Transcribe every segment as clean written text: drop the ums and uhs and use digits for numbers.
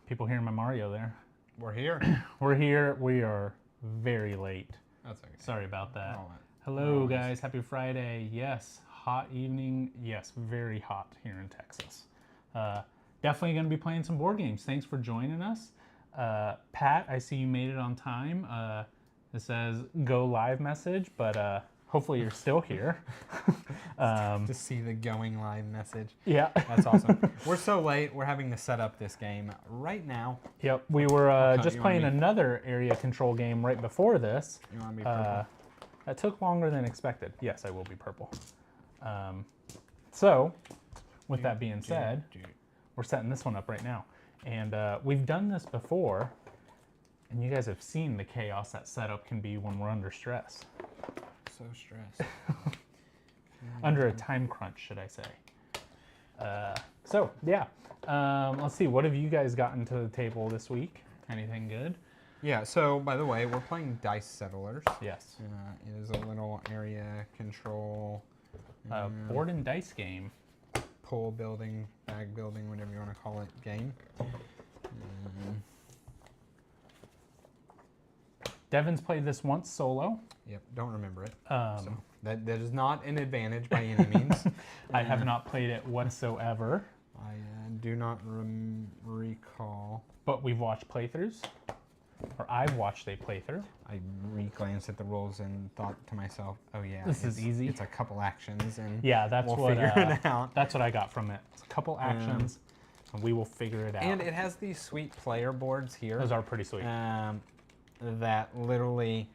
People hearing my Mario there. We're here. We're here. We are very late. That's okay. Sorry about that. All right. Hello, guys. Happy Friday. Yes, hot evening. Yes, very hot here in Texas. Definitely going to be playing some board games. Thanks for joining us. Pat, I see you made it on time. It says go live message, but hopefully you're still here. To see the going live message. Yeah. That's awesome. We're so late. We're having to set up this game right now. Yep. We were just playing another area control game right before this. You want to be purple? That took longer than expected. Yes, I will be purple. So, with that being said, we're setting this one up right now. And we've done this before, and you guys have seen the chaos that setup can be when we're under stress. So stressed. Under a time crunch, should I say. So, yeah. Let's see, what have you guys gotten to the table this week? Anything good? Yeah, so by the way, we're playing Dice Settlers. Yes. It is a little area control. Board and dice game. Pool building, bag building, whatever you want to call it, game. Devin's played this once solo. Yep, don't remember it. So that is not an advantage by any means. I have not played it whatsoever. I do not recall. But we've watched playthroughs. Or I've watched a playthrough. I re-glanced at the rules and thought to myself, oh yeah, this is easy. It's a couple actions and yeah, that's we'll what, figure it out. That's what I got from it. It's a couple actions and we will figure it out. And it has these sweet player boards here. Those are pretty sweet. That literally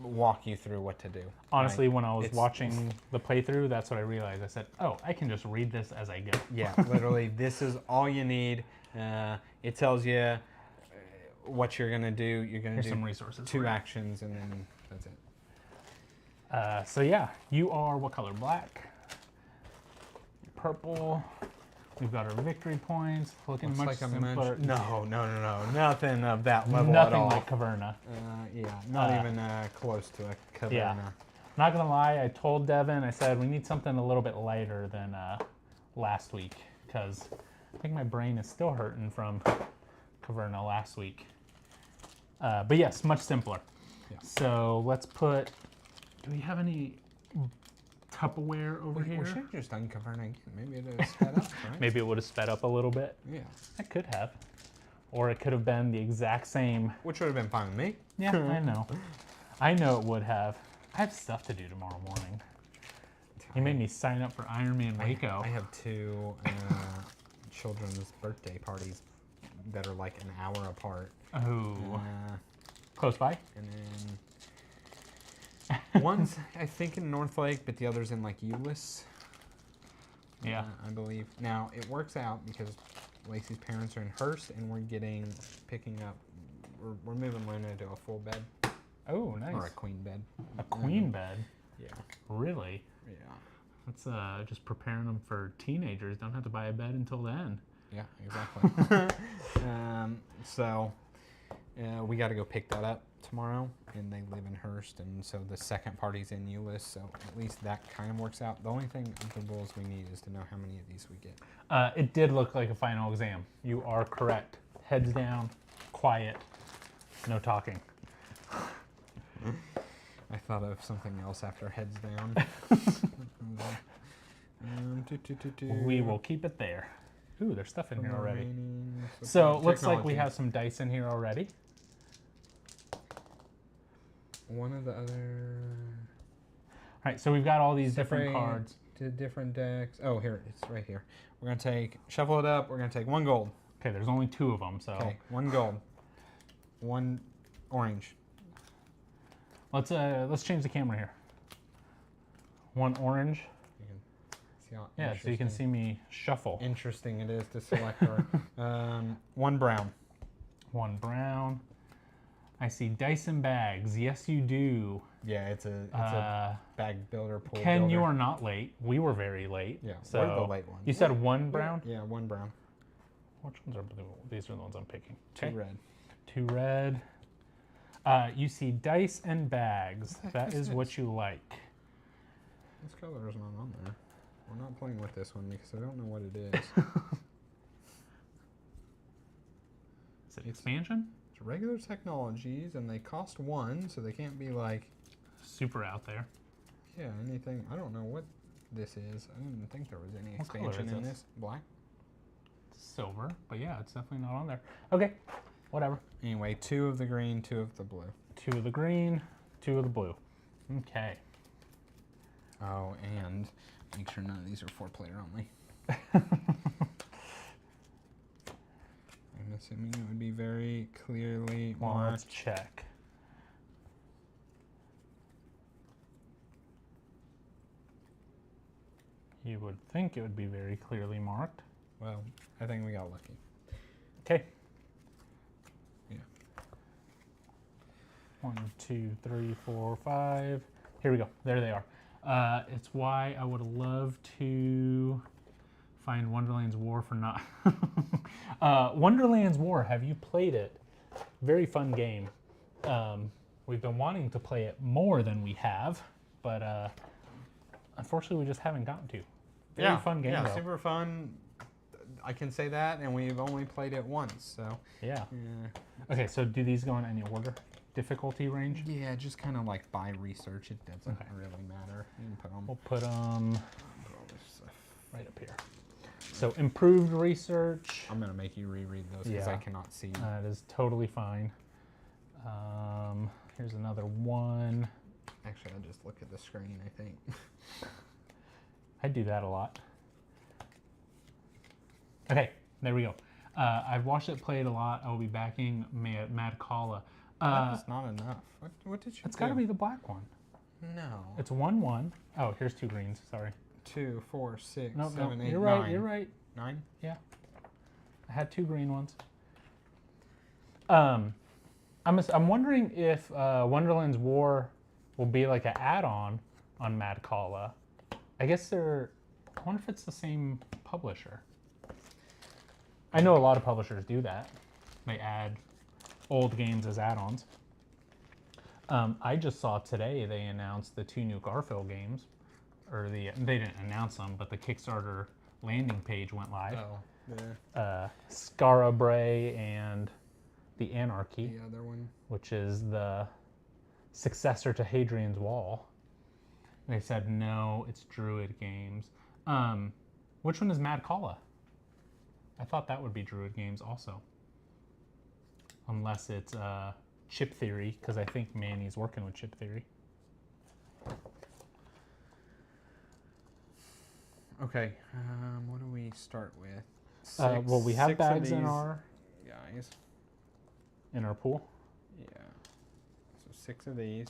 walk you through what to do. Honestly, when I was watching the playthrough, that's what I realized. I said, oh, I can just read this as I go. Yeah, literally, this is all you need. It tells you what you're going to do. You're going to do some resources 2 actions, and then that's it. So yeah, you are what color? Black. Purple. We've got our victory points. Looking Looks much like simpler. No. Nothing of that level at all. Nothing like Caverna. Yeah, not even close to a Caverna. Yeah. Not gonna lie, I told Devin, I said we need something a little bit lighter than last week, because I think my brain is still hurting from Caverna last week. But yes, much simpler. Yeah. So let's put, do we have any Tupperware over here? We should have just done Caverna again. Maybe it would have sped up, right? Maybe it would have sped up a little bit. Yeah. It could have. Or it could have been the exact same. Which would have been fine with me. Yeah, I know. I know it would have. I have stuff to do tomorrow morning. You made me sign up for Ironman Waco. I have 2 children's birthday parties that are like an hour apart. Oh. Close by? And then one's, I think, in North Lake, but the other's in like Euless. Yeah. I believe. Now, it works out because Lacey's parents are in Hearst, and we're picking up, we're moving Luna to a full bed. Oh, nice. Or a queen bed. A queen bed? Yeah. Really? Yeah. That's just preparing them for teenagers. Don't have to buy a bed until then. Yeah, exactly. So we got to go pick that up tomorrow, and they live in Hearst, and so the second party's in Euless, so at least that kind of works out. The only thing of the rules we need is to know how many of these we get. It did look like a final exam. You are correct. Heads down, quiet, no talking. I thought of something else after heads down. We will keep it there. Ooh, there's stuff in here already. So looks like we have some dice in here already. One of the other. All right, so we've got all these different cards. To different decks. Oh, here, it's right here. We're gonna shuffle it up. We're gonna take 1 gold. Okay, there's only 2 of them, so. Okay, 1 gold, 1 orange. Let's change the camera here. 1 orange. Yeah, so you can see me shuffle. Interesting it is to select our 1 brown. 1 brown. I see dice and bags. Yes, you do. Yeah, it's a bag builder, pool Ken, builder. you are not late. We were very late. Yeah, so we're the late ones. You said 1 brown? Yeah, 1 brown. Which ones are blue? These are the ones I'm picking. 2 red. 2 red. You see dice and bags. That is what you like. This color is not on there. We're not playing with this one because I don't know what it is. Is it expansion? It's regular technologies, and they cost 1, so they can't be like... Super out there. Yeah, anything. I don't know what this is. I didn't think there was any What color expansion is in this? this. Black. Silver, but yeah, it's definitely not on there. Okay, whatever. Anyway, 2 of the green, 2 of the blue. 2 of the green, 2 of the blue. Okay. Oh, and make sure none of these are 4-player only. I'm assuming it would be very clearly Well, marked. let's check. You would think it would be very clearly marked. Well, I think we got lucky. Okay. Yeah. 1, 2, 3, 4, 5. Here we go. There they are. It's why I would love to find Wonderland's War for not. Wonderland's War, have you played it? Very fun game. We've been wanting to play it more than we have, but unfortunately we just haven't gotten to. Very fun game, Yeah, though. super fun. I can say that, and we've only played it once, so. Yeah. Yeah, Okay, so do these go in any order? Difficulty range? yeah, just kind of like by research. It doesn't really matter. You can put them. We'll put them Put all this stuff. right up here. So improved research. I'm gonna make you reread those because I Yeah. cannot see. That is totally fine. Here's another one. Actually, I'll just look at the screen, I think. I do that a lot. Okay, there we go. I've watched it played a lot. I will be backing Mad Kala. That's not enough. What did you It's do? got to be the black one. No. It's 1-1. Oh, here's 2 greens. Sorry. 2, 4, 6, No, 7, 8, you're 9. right. You're right. 9? Yeah. I had 2 green ones. I'm wondering if Wonderland's War will be like an add-on on Mad Kala. I guess I wonder if it's the same publisher. I know a lot of publishers do that. They add old games as add-ons. I just saw today they announced the 2 new Garfield games. They didn't announce them, but the Kickstarter landing page went live. Oh, yeah. Scarabray and the Anarchy, The other one. which is the successor to Hadrian's Wall. They said no, it's Druid Games. Which one is Mad Kala? I thought that would be Druid Games also. Unless it's Chip Theory, because I think Manny's working with Chip Theory. Okay, what do we start with? Well, we have 6 of bags in these our guys. pool. Yeah. So 6 of these.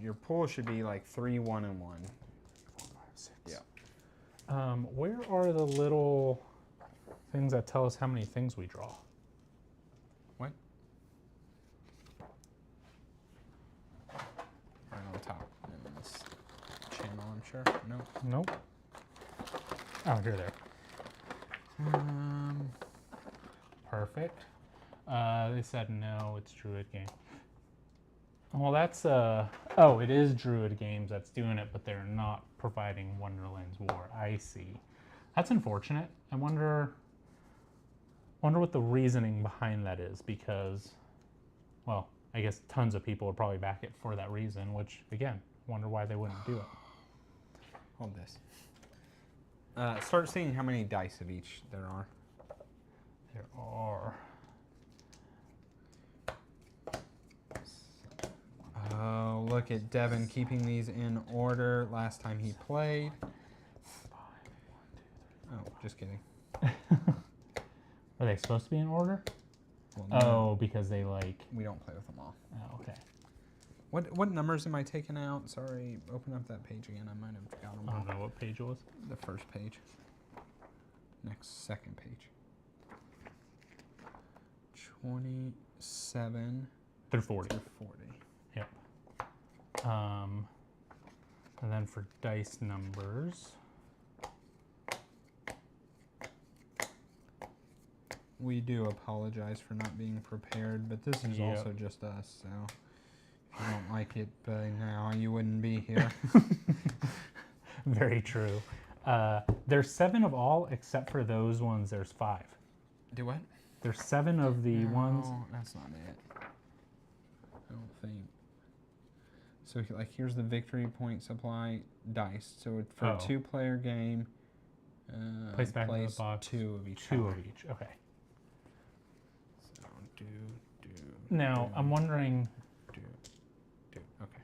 Your pool should be like 3, 1, and 1. 4, 5, 6. Yeah. Where are the little things that tell us how many things we draw? What? Right on top in this channel, I'm sure. No. Nope. Oh, here they are. Perfect. They said no, it's Druid Game. Well, that's oh, it is Druid Games that's doing it, but they're not providing Wonderland's War. I see. That's unfortunate. I wonder what the reasoning behind that is, because, well, I guess tons of people would probably back it for that reason, which, again, wonder why they wouldn't do it. Hold this. Start seeing how many dice of each there are. There are. Oh, look at Devin keeping these in order last time he played. Oh, just kidding. Are they supposed to be in order? Well, no, Oh, because they like. we don't play with them all. Oh, okay. What numbers am I taking out? Sorry, open up that page again. I might have got them I all. don't know what page it was. The first page. Second page. 27 Through 40. through 40. Yep. And then for dice numbers. We do apologize for not being prepared, but this is Yep. also just us, so if you don't like it by now, you wouldn't be here. Very true. There's 7 of all except for those ones. There's 5. Do what? There's 7 of the ones. No, that's not it. I don't think. So like here's the victory point supply dice. So for a 2-player game, Place back in the box. 2 of each. 2 of each. Okay. So do. Now I'm wondering. Do. Okay.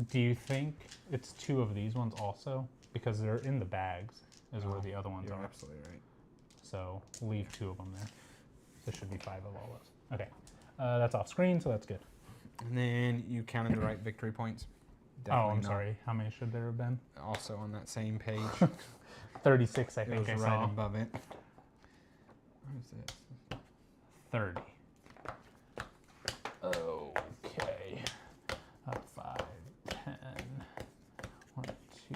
Do you think it's 2 of these ones also? Because they're in the bags, is where the other ones You're are. absolutely right. So leave 2 of them there. There should be 5 of all those. Okay. That's off screen, so that's good. And then you counted the right victory points. Definitely I'm sorry. How many should there have been? Also on that same page. 36, I It think was I right saw. above it. What is this? 30. Okay. 5, 10, 1, 2,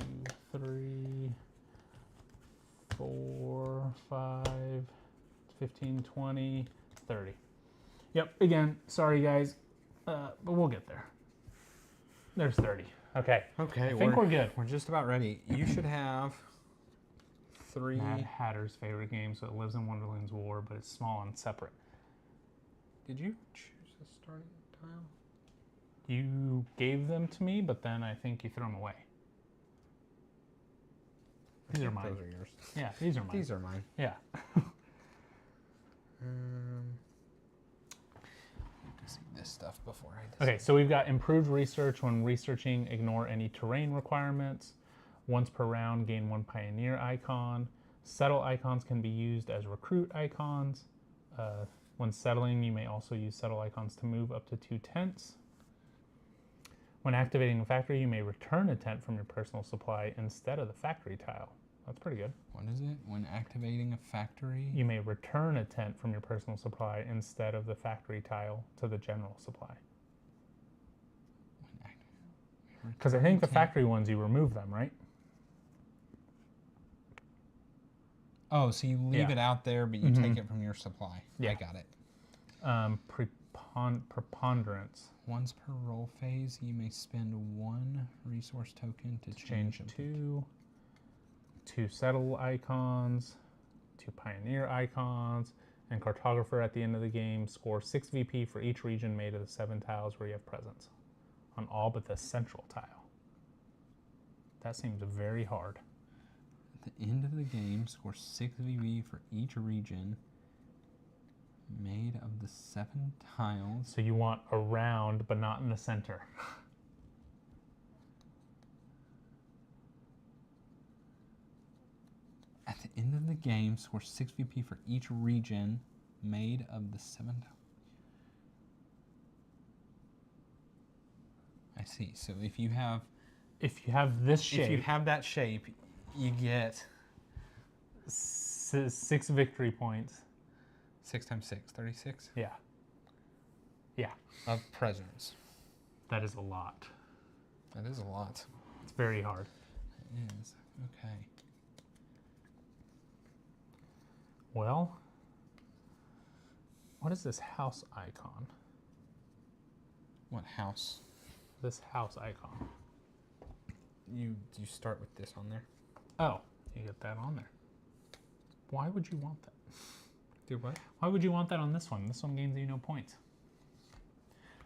3, 4, 5, 15, 20, 30. Yep, again, sorry guys, but we'll get there. There's 30. Okay. Okay, I think we're good. We're just about ready. You should have 3. Mad Hatter's favorite game, so it lives in Wonderland's War, but it's small and separate. Did you choose a starting tile? You gave them to me, but then I think you threw them away. These are mine. Those are yours. Yeah, these are mine. These are mine. Yeah. See this stuff before I decide. Okay, so we've got improved research. When researching, ignore any terrain requirements. Once per round, gain 1 pioneer icon. Settle icons can be used as recruit icons. When settling, you may also use settle icons to move up to 2 tents. When activating a factory, you may return a tent from your personal supply instead of the factory tile. That's pretty good. What is it? When activating a factory? You may return a tent from your personal supply instead of the factory tile to the general supply. Because I think the factory ones, you remove them, right? Oh, so you leave it out there, but you take it from your supply. Yeah. I got it. Preponderance. Once per roll phase, you may spend 1 resource token to change them. 2 settle icons, 2 pioneer icons, and cartographer at the end of the game. Score 6 VP for each region made of the 7 tiles where you have presence on all but the central tile. That seems very hard. At the end of the game, score 6 VP for each region made of the 7 tiles. So you want around, but not in the center. At the end of the game, score 6 VP for each region made of the 7 tiles. I see. So if you have this shape, if you have that shape, you get 6 victory points. 6 times 6, 36? Yeah. Yeah. Of presence. That is a lot. That is a lot. It's very hard. It is. Okay. Well, what is this house icon? What house? This house icon. You start with this on there. Oh, you get that on there. Why would you want that? Do what? Why would you want that on this one? This one gains you no points.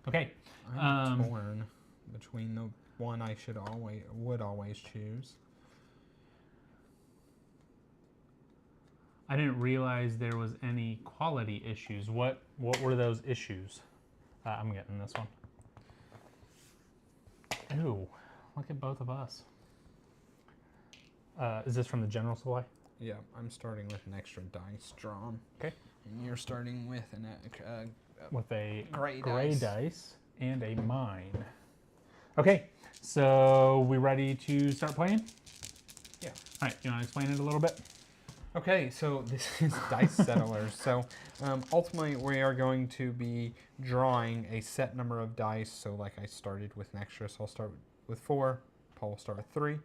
Okay. I'm torn between the one I would always choose. I didn't realize there was any quality issues. What were those issues? I'm getting this one. Ooh, look at both of us. Is this from the general supply? Yeah, I'm starting with an extra dice drawn. Okay. And you're starting with With a gray dice and a mine. Okay, so we ready to start playing? Yeah. All right, you want to explain it a little bit? Okay, so this is Dice Settlers. So ultimately we are going to be drawing a set number of dice. So like I started with an extra, so I'll start with 4. Paul will start with 3.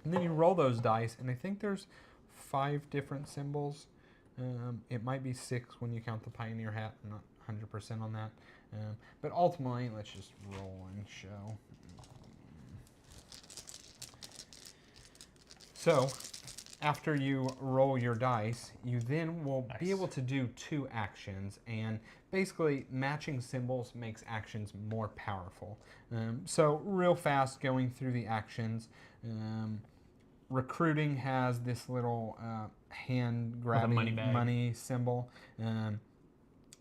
And then you roll those dice, and I think there's 5 different symbols. It might be 6 when you count the Pioneer hat. I'm not 100% on that. But ultimately, let's just roll and show. So after you roll your dice, you then will be Nice. able to do 2 actions, and basically matching symbols makes actions more powerful. So real fast going through the actions. Recruiting has this little hand grabbing money symbol.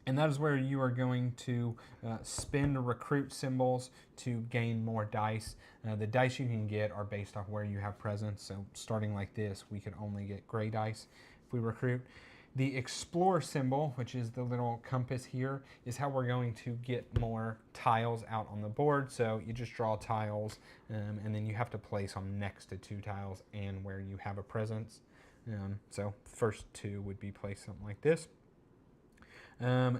And that is where you are going to spend recruit symbols to gain more dice. The dice you can get are based off where you have presence. So starting like this, we could only get gray dice if we recruit. The explore symbol, which is the little compass here, is how we're going to get more tiles out on the board. So you just draw tiles, and then you have to place them next to 2 tiles and where you have a presence. So first 2 would be placed something like this.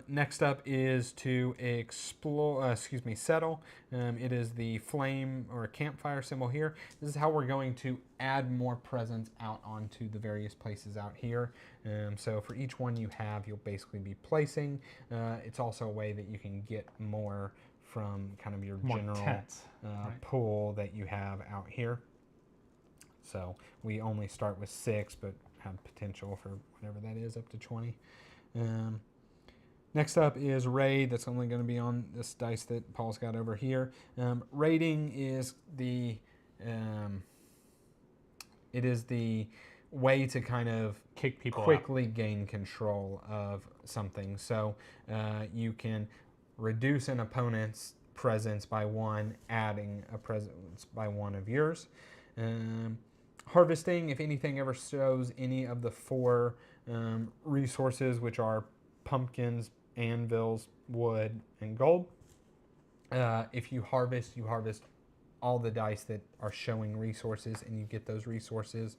Next up is to explore, settle. It is the flame or campfire symbol here. This is how we're going to add more presence out onto the various places out here. So for each one you have, you'll basically be placing. It's also a way that you can get more from kind of your general pool that you have out here. So we only start with 6, but have potential for whatever that is, up to 20. Next up is raid. That's only going to be on this dice that Paul's got over here. Raiding is the way to kind of kick people quickly gain control of something. So you can reduce an opponent's presence by 1, adding a presence by 1 of yours. Harvesting, if anything ever shows any of the 4 resources, which are pumpkins, anvils, wood, and gold. If you harvest all the dice that are showing resources, and you get those resources.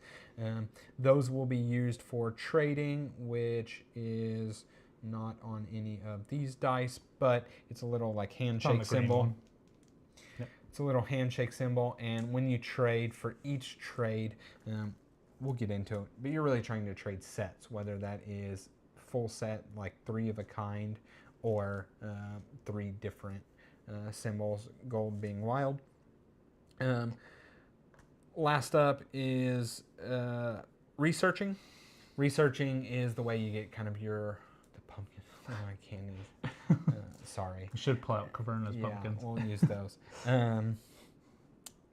Those will be used for trading, which is not on any of these dice, but it's a little like handshake symbol. Yep. It's a little handshake symbol, and when you trade, for each trade, we'll get into it, but you're really trying to trade sets, whether that is full set, like 3 of a kind, or 3 different symbols, gold being wild. Last up is researching. Researching is the way you get kind of the pumpkin. Oh, I can't use. Sorry. You should pull out Caverna's pumpkins. We'll use those.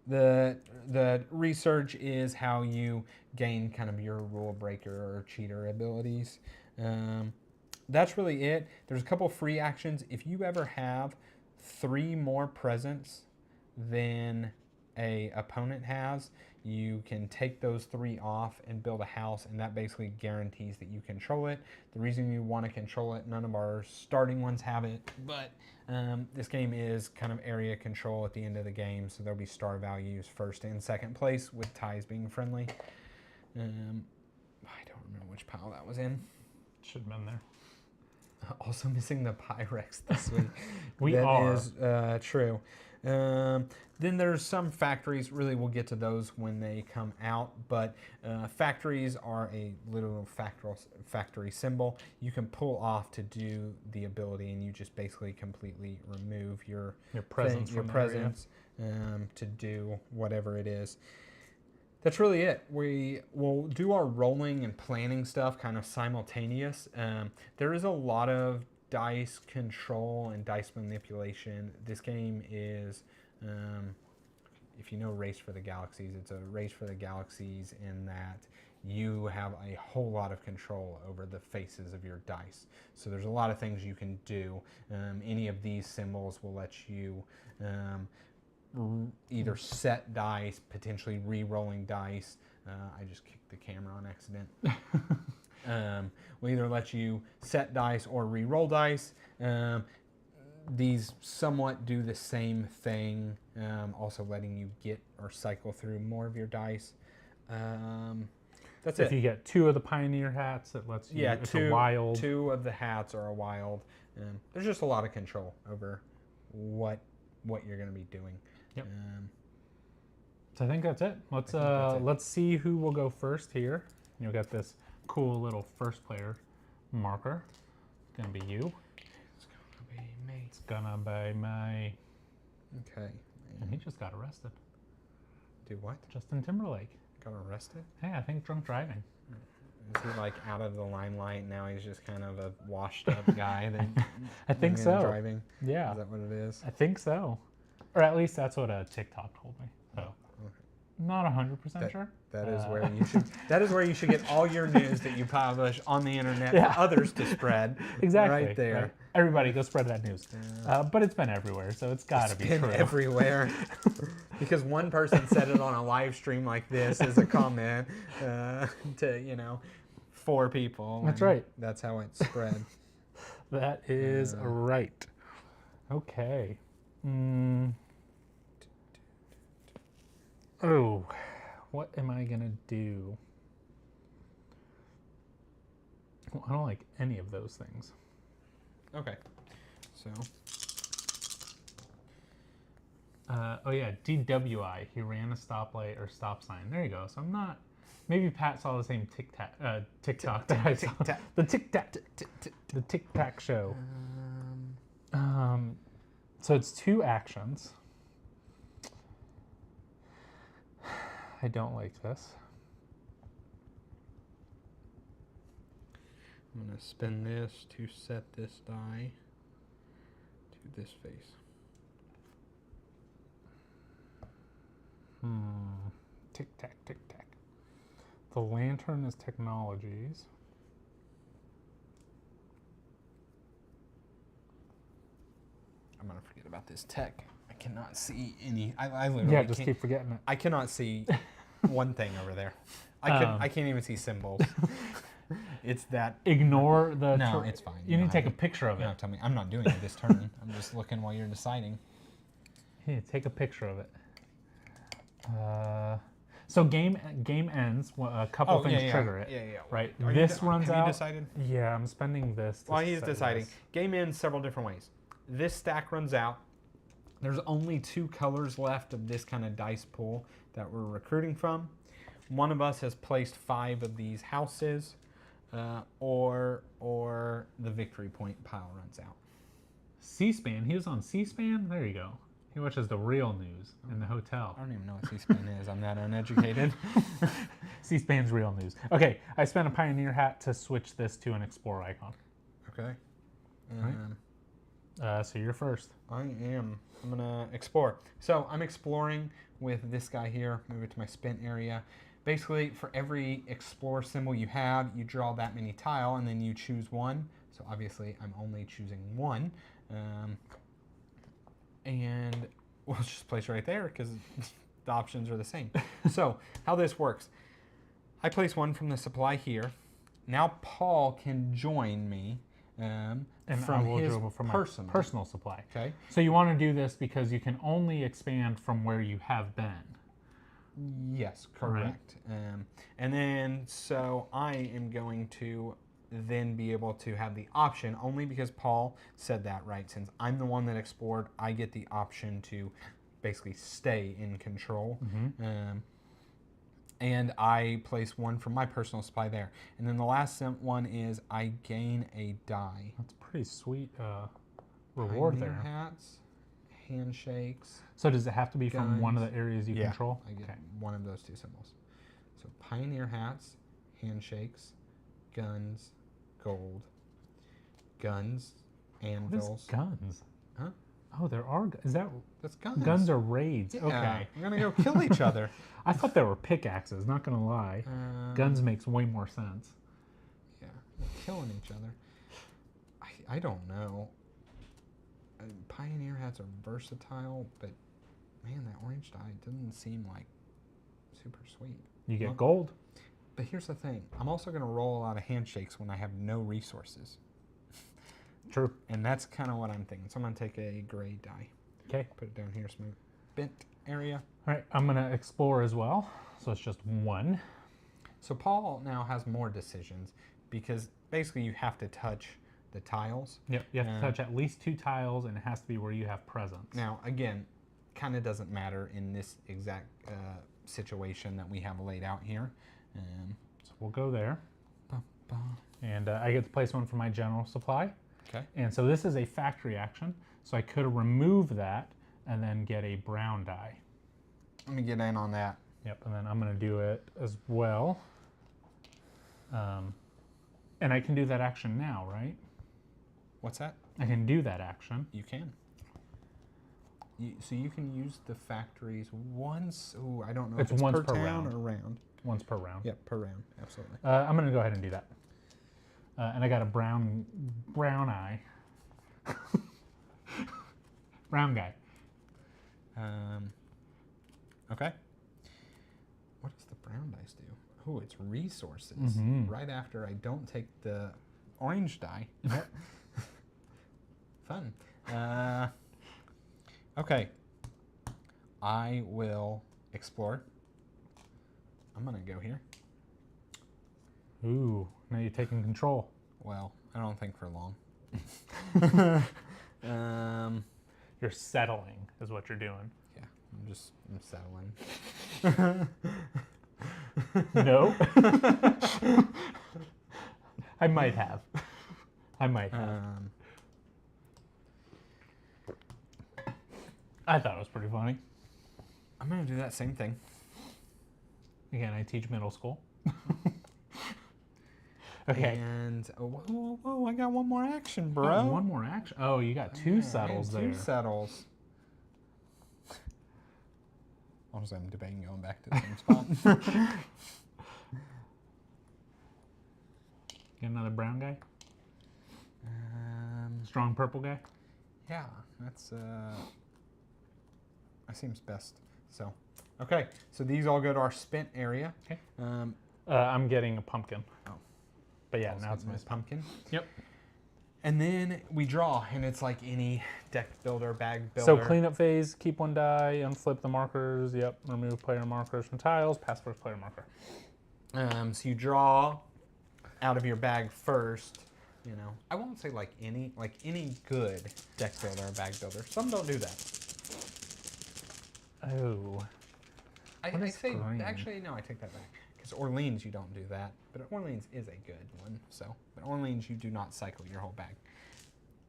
The research is how you gain kind of your rule breaker or cheater abilities. That's really it. There's a couple free actions. If you ever have 3 more presents than a opponent has, you can take those 3 off and build a house, and that basically guarantees that you control it. The reason you want to control it, none of our starting ones have it, but this game is kind of area control at the end of the game, so there'll be star values first and second place, with ties being friendly. I don't remember which pile that was in. Should have been there. Also missing the Pyrex this week. That is true. Then there's some factories. Really, we'll get to those when they come out. But factories are a literal factory symbol. You can pull off to do the ability, and you just basically completely remove your presence to do whatever it is. That's really it. We will do our rolling and planning stuff kind of simultaneous. There is a lot of dice control and dice manipulation. This game is, if you know Race for the Galaxies, it's a Race for the Galaxies in that you have a whole lot of control over the faces of your dice. So there's a lot of things you can do. Any of these symbols will let you either set dice, potentially re-rolling dice. I just kicked the camera on accident. Will either let you set dice or re-roll dice. These somewhat do the same thing, also letting you get or cycle through more of your dice. That's if you get 2 of the Pioneer hats, it lets you. Yeah, it's a wild. 2 of the hats are a wild. There's just a lot of control over what you're going to be doing. Yep. So I think that's it. Let's see who will go first here. You'll get this cool little first player marker. It's gonna be you. It's gonna be me. It's gonna be me. Okay. And he just got arrested. Do what? Justin Timberlake. got arrested? Hey, I think drunk driving. Is he like out of the limelight now? He's just kind of a washed up guy. I think so. Driving. Yeah. Is that what it is? I think so. Or at least that's what a TikTok told me. So, Okay. not 100% sure. That is where you should. That is where you should get all your news that you publish on the internet for others to spread. Exactly. Right there. Right. Everybody, go spread that news. But it's been everywhere, so it's got to be true. Everywhere. Because one person said it on a live stream like this as a comment to 4 people. That's right. That's how it spread. That is right. Okay. Oh, what am I gonna do? Well, I don't like any of those things. Okay. So. Oh yeah, DWI. He ran a stoplight or stop sign. There you go. So I'm not. Maybe Pat saw the same TikTok that I saw. The Tic Tac show. So it's 2 actions. I don't like this. I'm going to spin this to set this die to this face. Tic tac, tic tac. The lantern is technologies. I'm going to forget about this tech. I cannot see any. I literally just keep forgetting it. I cannot see one thing over there. I can't even see symbols. It's that. Ignore the. No, it's fine. You need to take a picture of it. it. No, tell me. I'm not doing it this turn. I'm just looking while you're deciding. Yeah, take a picture of it. So game ends. A couple things trigger it. Yeah. Right. Runs out. Have you decided? Yeah, I'm spending this. While he's deciding, game ends several different ways. This stack runs out. There's only 2 colors left of this kind of dice pool that we're recruiting from. One of us has placed 5 of these houses, or the victory point pile runs out. C-SPAN. He was on C-SPAN. There you go. He watches the real news in the hotel. I don't even know what C-SPAN is. I'm that uneducated. C-SPAN's real news. Okay, I spent a Pioneer hat to switch this to an Explorer icon. Okay. So you're first. I am. I'm going to explore. So I'm exploring with this guy here. Move it to my spin area. Basically, for every explore symbol you have, you draw that many tile, and then you choose one. So obviously, I'm only choosing 1. And we'll just place right there because the options are the same. So how this works, I place 1 from the supply here. Now Paul can join me from his personal supply. Okay. So you want to do this because you can only expand from where you have been. Yes, correct. Right. And then so I am going to then be able to have the option, only because Paul said that, right? Since I'm the one that explored, I get the option to basically stay in control. And I place 1 from my personal supply there. And then the last one is I gain a die. That's a pretty sweet reward there. Hats, handshakes. So does it have to be from one of the areas you control? I get one of those 2 symbols. So Pioneer hats, handshakes, guns, gold, guns, anvils. What is guns? Huh? Oh, there are. That's guns? Guns are raids. Yeah, okay. We're gonna go kill each other. I thought there were pickaxes. Not gonna lie. Guns makes way more sense. Yeah, we're killing each other. I don't know. Pioneer hats are versatile, but man, that orange dye doesn't seem like super sweet. You get gold. But here's the thing. I'm also going to roll a lot of handshakes when I have no resources. True. And that's kind of what I'm thinking. So I'm going to take a gray die. Okay. Put it down here, smooth. Bent area. All right. I'm going to explore as well. So it's just 1. So Paul now has more decisions because basically you have to touch the tiles. Yep. You have to touch at least 2 tiles, and it has to be where you have presence. Now, again, kind of doesn't matter in this exact situation that we have laid out here. So we'll go there. And I get to place 1 for my general supply. Okay. And so this is a factory action. So I could remove that and then get a brown die. Let me get in on that. Yep, and then I'm going to do it as well. And I can do that action now, right? What's that? I can do that action. You can. So you can use the factories once. Oh, I don't know It's if it's once per per town round. or round. Once per round. Yep, per round. Absolutely. I'm going to go ahead and do that. And I got a brown eye. Brown guy. Okay. What does the brown dice do? Oh, it's resources. Mhm. Right after I don't take the orange die. Yep. Fun. Okay. I will explore. I'm going to go here. Ooh, now you're taking control. Well, I don't think for long. You're settling is what you're doing. Yeah, I'm settling. No. I might have. I thought it was pretty funny. I'm going to do that same thing. Again, I teach middle school. Okay. And whoa, I got one more action, bro. Oh, one more action. Oh, you got two settles there. Two settles. Honestly, I'm debating going back to the same spot. Get another brown guy? Strong purple guy? Yeah, that seems best. So, okay. So these all go to our spent area. Okay. I'm getting a pumpkin. Oh. But yeah, now it's my pumpkin. Yep. And then we draw, and it's like any deck builder, bag builder. So cleanup phase, keep one die, unflip the markers. Yep. Remove player markers from tiles. Pass first player marker. So you draw out of your bag first. You know, I won't say like any good deck builder or bag builder. Some don't do that. Oh. I What is say green? actually no, I take that back. Because Orleans you don't do that, but Orleans is a good one. So, but Orleans you do not cycle your whole bag.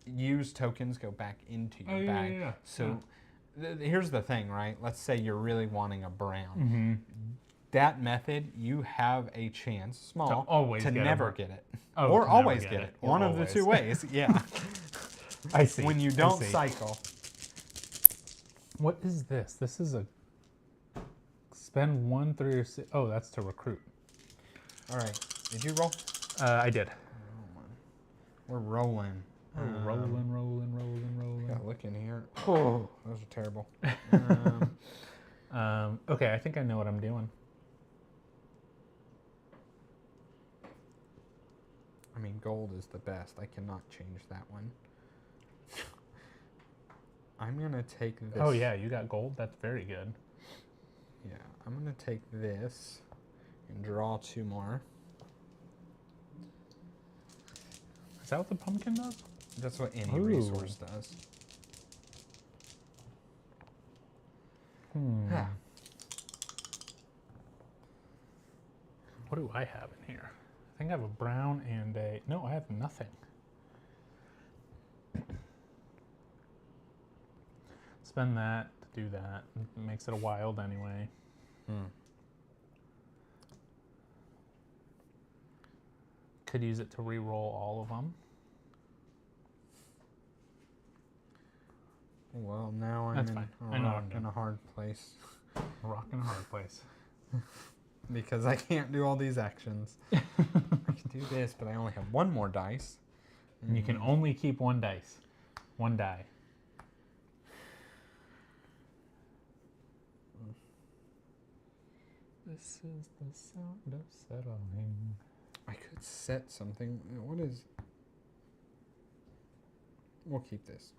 Used tokens go back into your bag. Yeah. So here's the thing, right? Let's say you're really wanting a brown. Mm-hmm. That method, you have a chance, small, to get never it. get it. Oh, or to always never get get it. it. One of the Always. two ways, yeah. I see. When you I don't see. cycle. What is this? This is a spend 1, 3, or 6. Oh, that's to recruit. All right. Did you roll? I did. We're rolling. Oh, rolling. Gotta look in here. Oh, those are terrible. Okay, I think I know what I'm doing. I mean, gold is the best. I cannot change that one. I'm gonna take this. Oh yeah, you got gold. That's very good. Yeah, I'm gonna take this and draw 2 more. Is that what the pumpkin does? That's what any Ooh. resource does. Hmm. What do I have in here? I think I have a brown and a... No, I have nothing. Spend that to do that. It makes it a wild anyway. Could use it to re-roll all of them. Well, now I'm That's fine. I in know a what I'm rock doing. in a hard place A rock and a hard place. because I can't do all these actions. I can do this, but I only have 1 more dice. And you can only keep 1 dice. 1 die. This is the sound of settling. I could set something. What is? We'll keep this.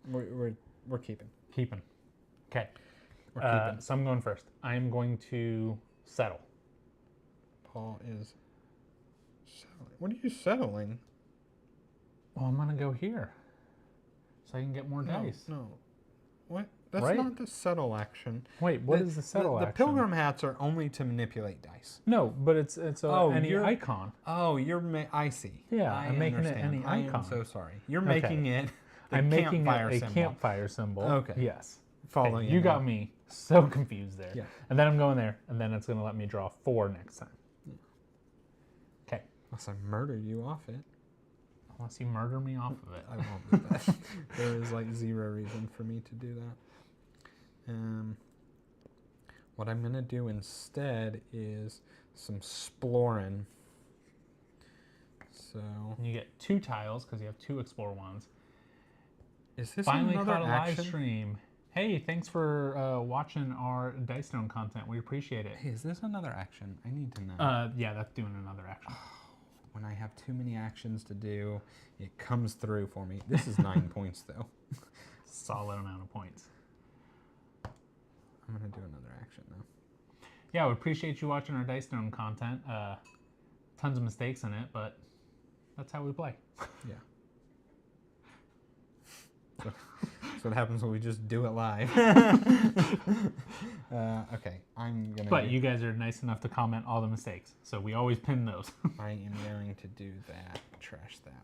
We're keeping. Keeping. Okay. We're keeping. So I'm going first. I'm going to settle. Paul is settling. What are you settling? Well, I'm going to go here. So I can get more dice. No. What? That's Right? not the settle action. Wait, what is the settle the action? pilgrim hats are only to manipulate dice. No, but it's any icon. Oh, I see. Yeah, I I'm making it understand. any I icon. am so sorry. You're making it the I'm making campfire it a symbol. campfire symbol. Okay. Yes. Follow Okay, you got me. So confused there. Yeah. And then I'm going there, and then it's going to let me draw 4 next time. Okay. Unless I murder you off it. Unless you murder me off of it. I won't do that. There is like 0 reason for me to do that. What I'm going to do instead is some exploring. So And you get 2 tiles because you have 2 explore ones. is this Finally another caught a live action? stream. Hey, thanks for watching our Dice Stone content. We appreciate it. Hey, is this another action? I need to know. Yeah, that's doing another action. When I have too many actions to do, it comes through for me. This is 9 points though. Solid amount of points. I'm going to do another action though. Yeah, we appreciate you watching our Dice Stone content. Tons of mistakes in it, but that's how we play. Yeah. That's what happens when we just do it live. Okay, I'm gonna. But you guys are nice enough to comment all the mistakes, so we always pin those. I am going to do that. Trash that.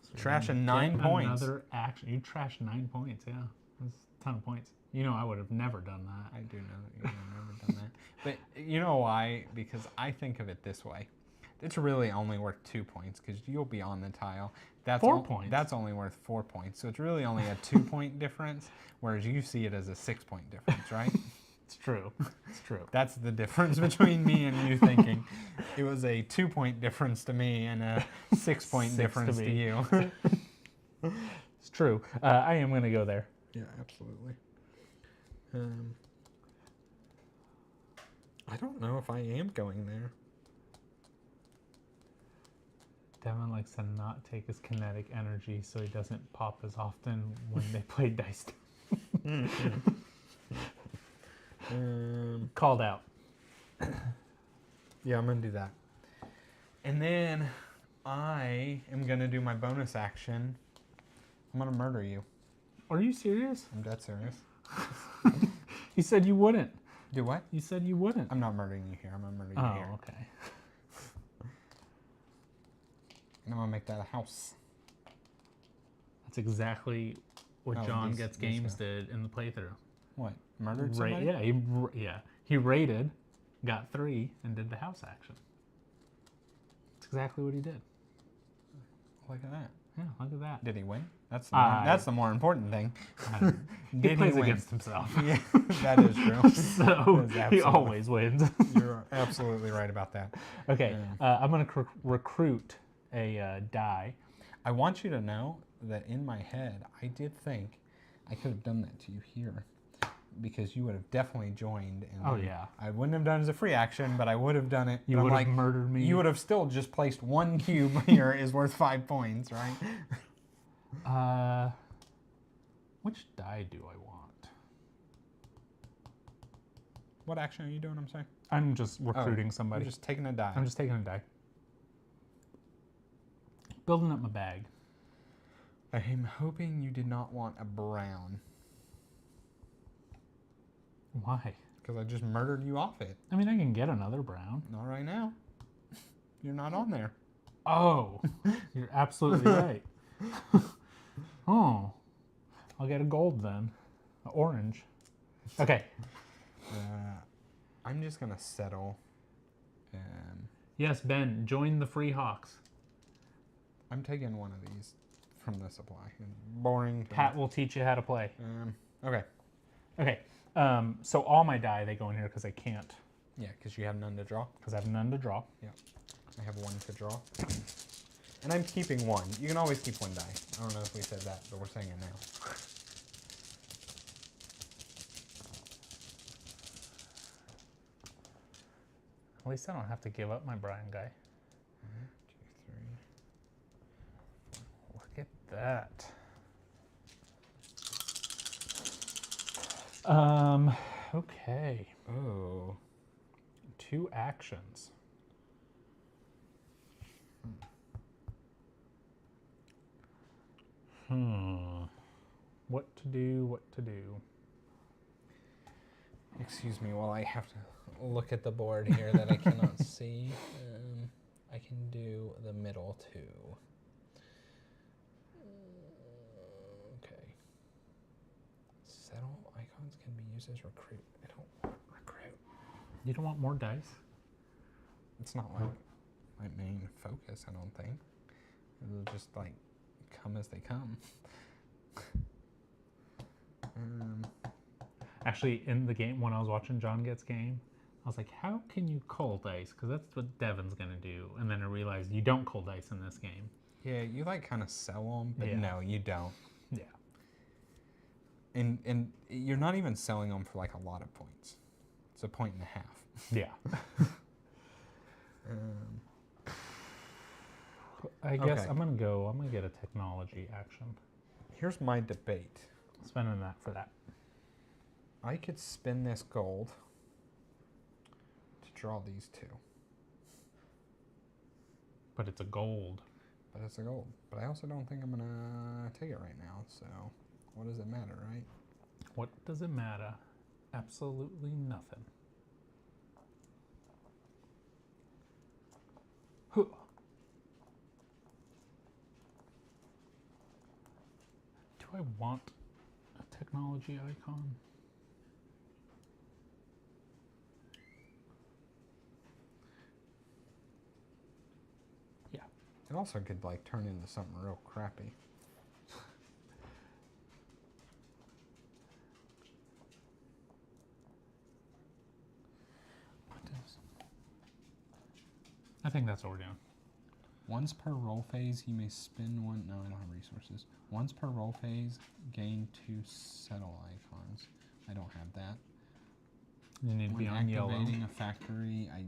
So Trash we're a gonna 9 get points. Another action. You trashed 9 points. Yeah, that's a ton of points. You know, I would have never done that. I do know that you've never done that. But you know why? Because I think of it this way. It's really only worth 2 points because you'll be on the tile. That's 4 points. That's only worth 4 points. So it's really only a 2-point difference, whereas you see it as a 6-point difference, right? It's true. It's true. That's the difference between me and you thinking. It was a 2-point difference to me and a 6-point 6 difference to to me. you. It's true. I am going to go there. Yeah, absolutely. I don't know if I am going there. Devin likes to not take his kinetic energy so he doesn't pop as often when they play dice. Called out. Yeah, I'm going to do that. And then I am going to do my bonus action. I'm going to murder you. Are you serious? I'm dead serious. You said you wouldn't. Do what? You said you wouldn't. I'm not murdering you here. I'm going to murder you here. Oh, okay. And I'm going to make that a house. That's exactly what Oh, John this- Gets this Games guy. did in the playthrough. What? Murdered somebody? Yeah, he raided, got 3, and did the house action. That's exactly what he did. Look at that. Yeah, look at that. Did he win? That's the more important thing. He Did plays win? against himself. Yeah, that is true. So That is he absolutely- always wins. You're absolutely right about that. Okay, I'm going to recruit a die. I want you to know that in my head, I did think I could have done that to you here because you would have definitely joined. And Oh, then yeah. I wouldn't have done it as a free action, but I would have done it. You But I'm would have like, murdered me. you would have still just placed 1 cube here is worth 5 points, right? Which die do I want? What action are you doing? I'm sorry. I'm just recruiting You're somebody. just taking a die. I'm just taking a die. Building up my bag. I'm hoping you did not want a brown Why? because I just murdered you off it. I mean, I can get another brown. Not right now. You're not on there. Oh, you're absolutely right. Oh, I'll get a gold then. A orange. Okay. I'm just gonna settle. Yes, Ben, join the Free Hawks. I'm taking one of these from the supply. Boring. Pat will teach you how to play. Okay. Okay. So all my die, they go in here because I can't. Yeah, because you have none to draw. Because I have none to draw. Yeah. I have 1 to draw. And I'm keeping 1. You can always keep 1 die. I don't know if we said that, but we're saying it now. At least I don't have to give up my Brian guy. 1, 2, 3. Look at that. Okay. Oh. 2 actions. What to do, what to do. Excuse me while I have to look at the board here that I cannot see. I can do the middle 2. Okay. Settle icons can be used as recruit. I don't want recruit. You don't want more dice? It's not like my main focus, I don't think. It'll just like come as they come. Actually, in the game, when I was watching John Get's game, I was like, how can you cull dice? Because that's what Devin's going to do. And then I realized you don't cull dice in this game. Yeah, you like kind of sell them, but Yeah. no, you don't. Yeah. And you're not even selling them for like a lot of points. It's a point and a half. Yeah. I guess okay. I'm going to get a technology action. Here's my debate. Spending that for that. I could spend this gold to draw these two. But it's a gold. But it's a gold. But I also don't think I'm going to take it right now. So what does it matter, right? What does it matter? Absolutely nothing. Huh. Do I want a technology icon? Yeah. It also could like turn into something real crappy. I think that's what we're doing. Once per roll phase, you may spend one. No, I don't have resources. Once per roll phase, gain 2 settle icons. I don't have that. You need to be on yellow. Activating a factory, I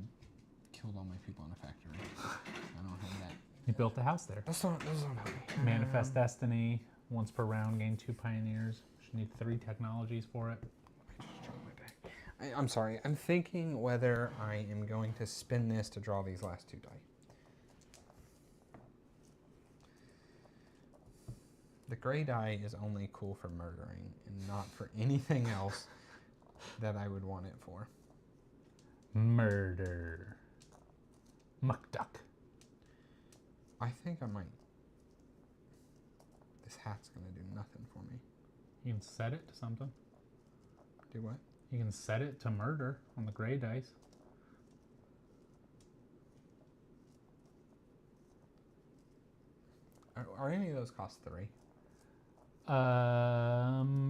killed all my people in a factory. I don't have that. You built a house there. That's not help me. Manifest Destiny. Once per round, gain 2 pioneers. Should need 3 technologies for it. I just dropped my bag. I'm sorry. I'm thinking whether I am going to spin this to draw these last 2 die. The gray die is only cool for murdering and not for anything else that I would want it for. Murder. Muck duck. I think I might. This hat's going to do nothing for me. You can set it to something. Do what? You can set it to murder on the gray dice. Are any of those cost 3?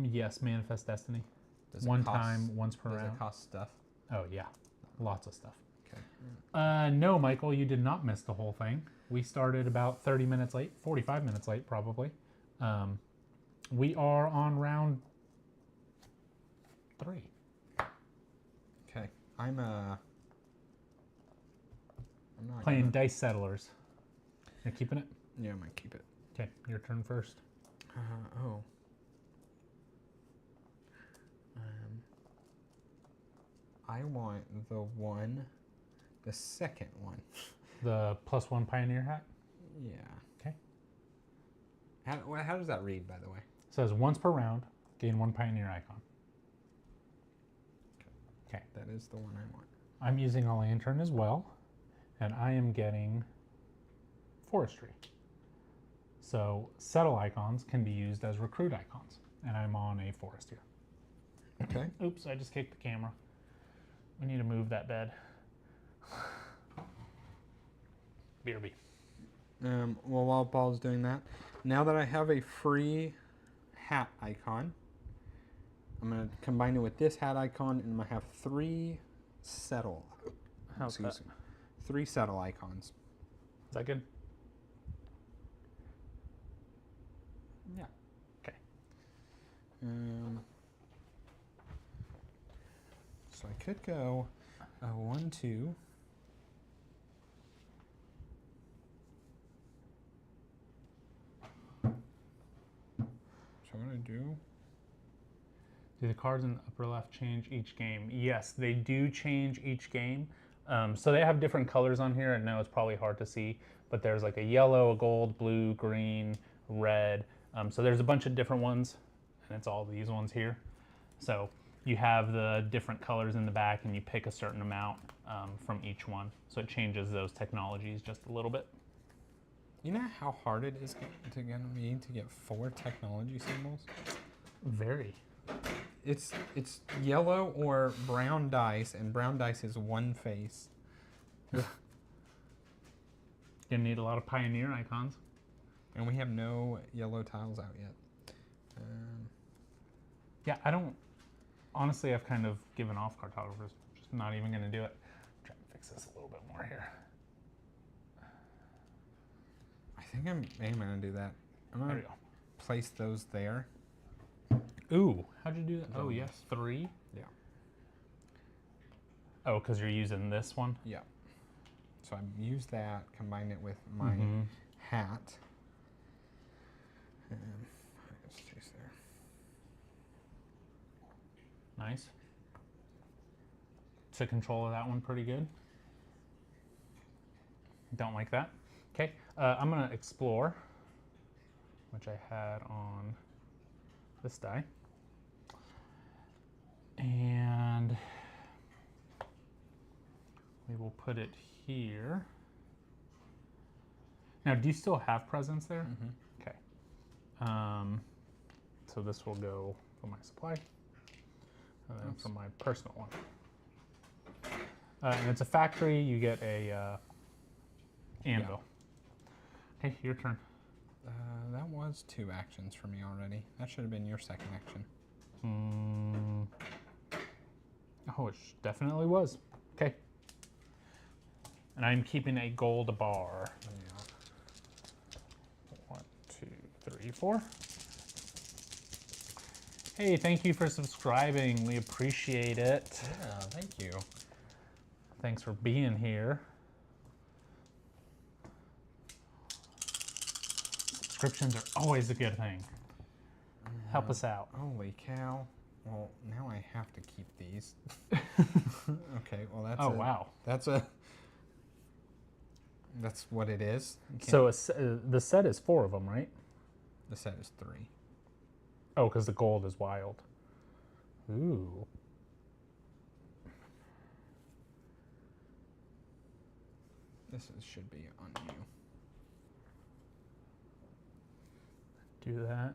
Yes, Manifest Destiny. Does it One cost- time, once per Does round. it cost stuff? Oh, yeah. Lots of stuff. Okay. No, Michael, you did not miss the whole thing. We started about 30 minutes late, 45 minutes late, probably. We are on round 3. Okay. I'm not Playing gonna- Dice Settlers. You're keeping it? Yeah, I might keep it. Okay, your turn first. Oh. I want the second one. The +1 Pioneer hat. Yeah. Okay. How does that read, by the way? It says once per round, gain 1 Pioneer icon. Okay. That is the one I want. I'm using a lantern as well, and I am getting forestry. So settle icons can be used as recruit icons, and I'm on a forest here. Okay. Oops, I just kicked the camera. We need to move that bed. BRB. Well, while Paul's doing that, now that I have a free hat icon, I'm going to combine it with this hat icon, and I'm going to have 3 settle. How's that? Excuse me. 3 settle icons. Is that good? Yeah. Okay. So I could go 1, 2. So what do I do? Do the cards in the upper left change each game? Yes, they do change each game. So they have different colors on here. I know it's probably hard to see, but there's like a yellow, a gold, blue, green, red. So there's a bunch of different ones, and it's all these ones here. So you have the different colors in the back, and you pick a certain amount from each one. So it changes those technologies just a little bit. You know how hard it is to get 4 technology symbols? Very. It's yellow or brown dice, and brown dice is one face. Gonna need a lot of Pioneer icons. And we have no yellow tiles out yet. Yeah, I don't. Honestly, I've kind of given off cartographers. Just not even gonna do it. Try and fix this a little bit more here. I think I'm gonna do that. I'm There gonna we go. place those there. Ooh, how'd you do that? Oh, yes, 3. Yeah. Oh, because you're using this one? Yeah. So I use that, combine it with my hat. Let's chase there. Nice. So control of that one pretty good. Don't like that. Okay, I'm gonna explore, which I had on this die. And we will put it here. Now, do you still have presents there? Okay. So this will go for my supply, and then for my personal one. And it's a factory. You get a anvil. Okay, your turn. That was 2 actions for me already. That should have been your second action. Oh, it definitely was. Okay. And I'm keeping a gold bar. Yeah. 1, 2, 3, 4. Hey, thank you for subscribing. We appreciate it. Yeah, thank you. Thanks for being here. Subscriptions are always a good thing. Help us out. Holy cow. Well, now I have to keep these. Okay, well that's Wow. That's what it is. So the set is 4 of them, right? The set is 3. Oh, because the gold is wild. Ooh. Should be on you. Do that.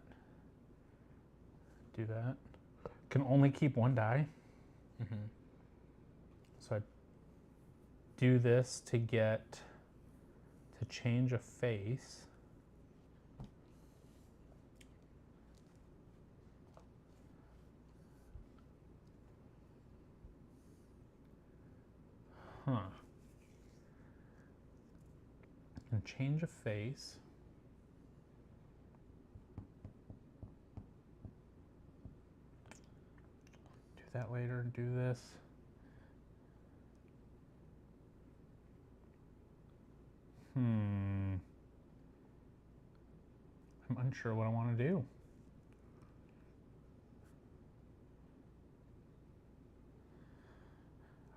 Do that. Can only keep 1 die. So I do this to change a face. And change a face. Do that later, do this. I'm unsure what I want to do.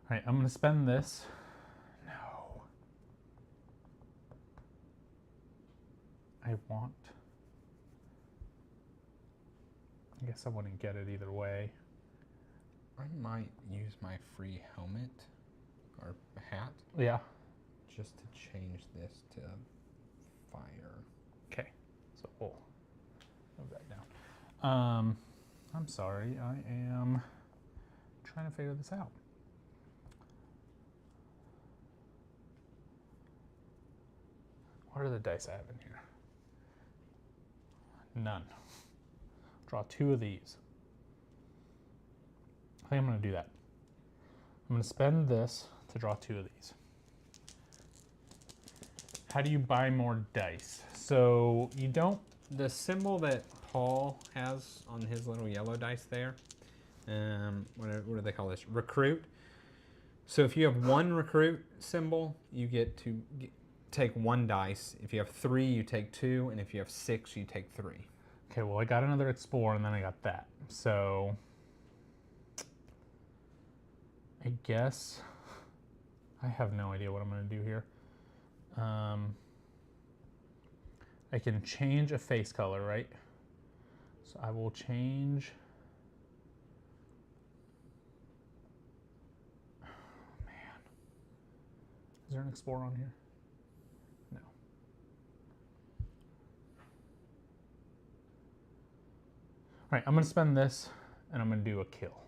All right, I'm going to spend this. No. I guess I wouldn't get it either way. I might use my free helmet or hat. Yeah. Just to change this to fire. Okay, so we'll move that down. I'm sorry, I am trying to figure this out. What are the dice I have in here? None. Draw 2 of these. I think I'm going to do that. I'm going to spend this to draw 2 of these. How do you buy more dice? So you don't... The symbol that Paul has on his little yellow dice there, what do they call this? Recruit. So if you have 1 recruit symbol, you get to take 1 dice. If you have 3, you take 2, and if you have 6, you take 3. Okay, well I got another explore and then I got that. So I guess I have no idea what I'm going to do here. I can change a face color, right? So I will change. Oh, man. Is there an explorer on here? No. All right, I'm going to spend this and I'm going to do a kill.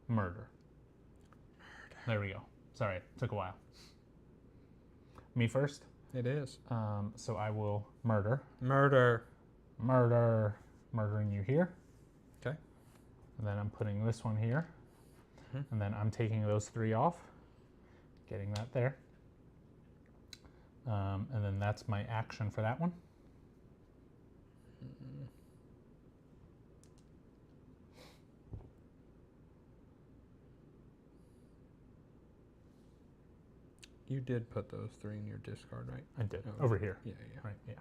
Murder. There we go. Sorry, it took a while. Me first? It is. So I will murder. Murder. Murdering you here. Okay. And then I'm putting this one here. And then I'm taking those 3 off. Getting that there. And then that's my action for that one. You did put those 3 in your discard, right? I did. Oh, Over here. Yeah. Right, yeah.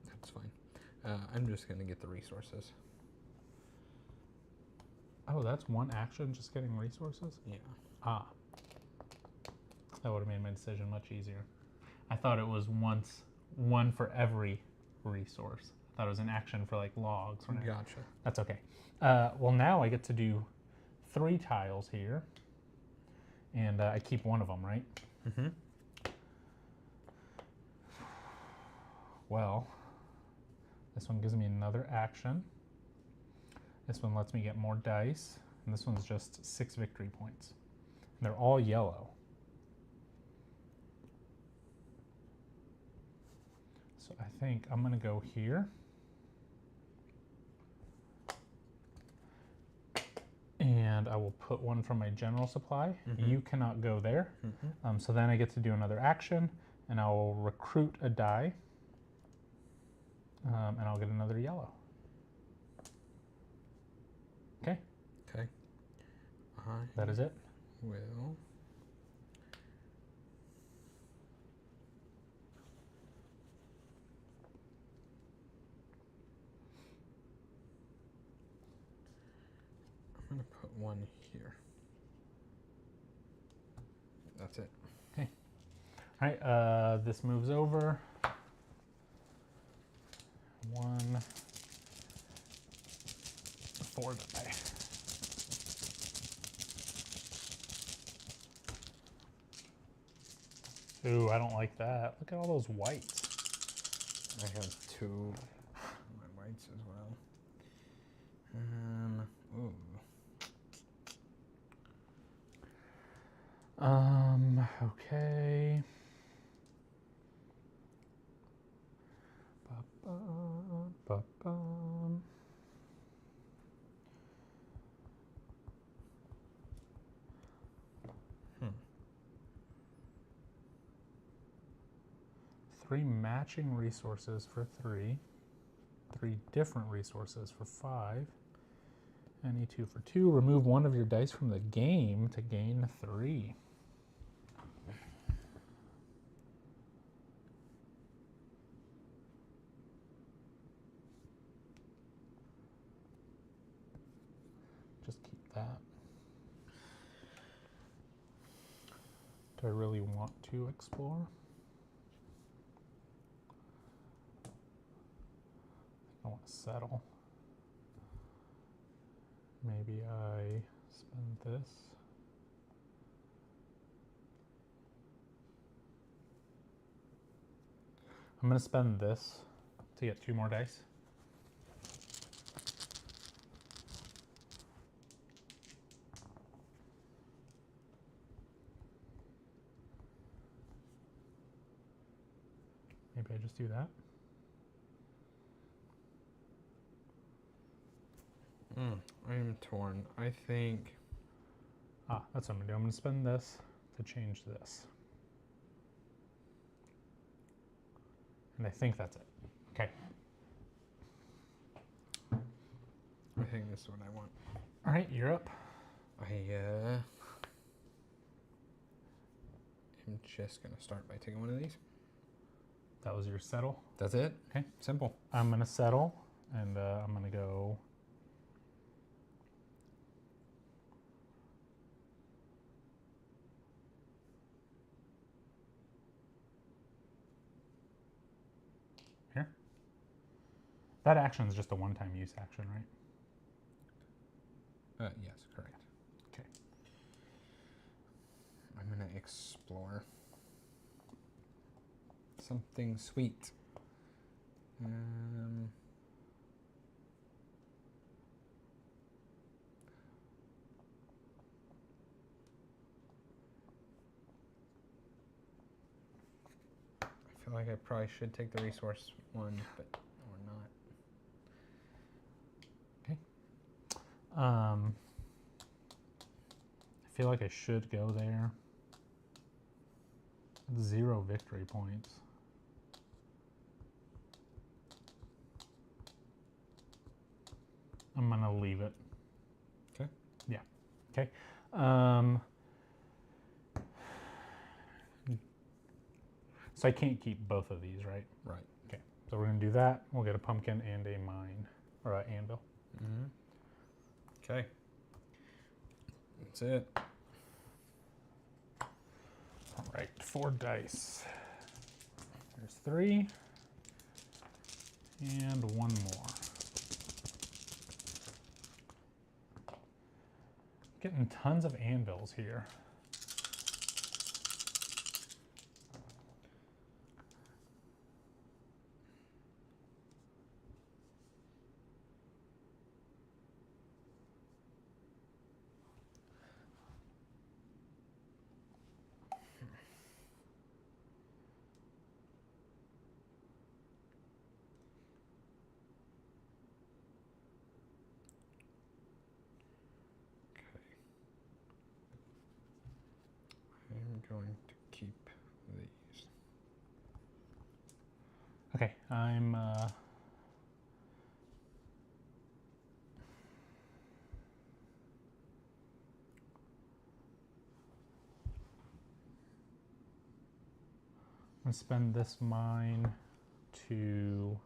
That's fine. I'm just going to get the resources. Oh, that's one action, just getting resources? Yeah. Ah. That would have made my decision much easier. I thought it was one for every resource. I thought it was an action for like logs. Right? Gotcha. That's okay. Well, now I get to do 3 tiles here. And I keep one of them, right? Mm-hmm. Well, this one gives me another action. This one lets me get more dice. And this one's just 6 victory points. And they're all yellow. So I think I'm going to go here. And I will put one from my general supply. You cannot go there. So then I get to do another action. And I will recruit a die. And I'll get another yellow. Okay. Okay. That is it. Will. I'm going to put one here. That's it. Okay. All right. This moves over. 1, 4 die. Ooh, I don't like that. Look at all those whites. I have 2 my whites as well. Ooh. Okay. Ba-ba-ba-bum. 3 matching resources for 3. 3 different resources for 5. Any 2 for 2. Remove 1 of your dice from the game to gain 3. Just keep that. Do I really want to explore? I want to settle. Maybe I spend this. I'm going to spend this to get 2 more dice. Maybe I just do that. I'm torn. I think... That's what I'm going to do. I'm going to spend this to change this. And I think that's it. Okay. I think this is what I want. All right, you're up. I am just going to start by taking one of these. That was your settle. That's it? Okay. Simple. I'm going to settle, and I'm going to go... here. That action is just a one-time use action, right? Yes, correct. Okay. I'm going to explore. something sweet. I feel like I probably should take the resource one, but or not. I feel like I should go there. 0 victory points. I'm gonna leave it. Okay. Yeah. Okay. So I can't keep both of these, right? Right. Okay. So we're gonna do that. We'll get a pumpkin and a mine, or an anvil. Okay. That's it. All right, 4 dice. There's 3. And 1 more. Getting tons of anvils here. I'm going to keep these. Okay, I'm gonna spend this mine to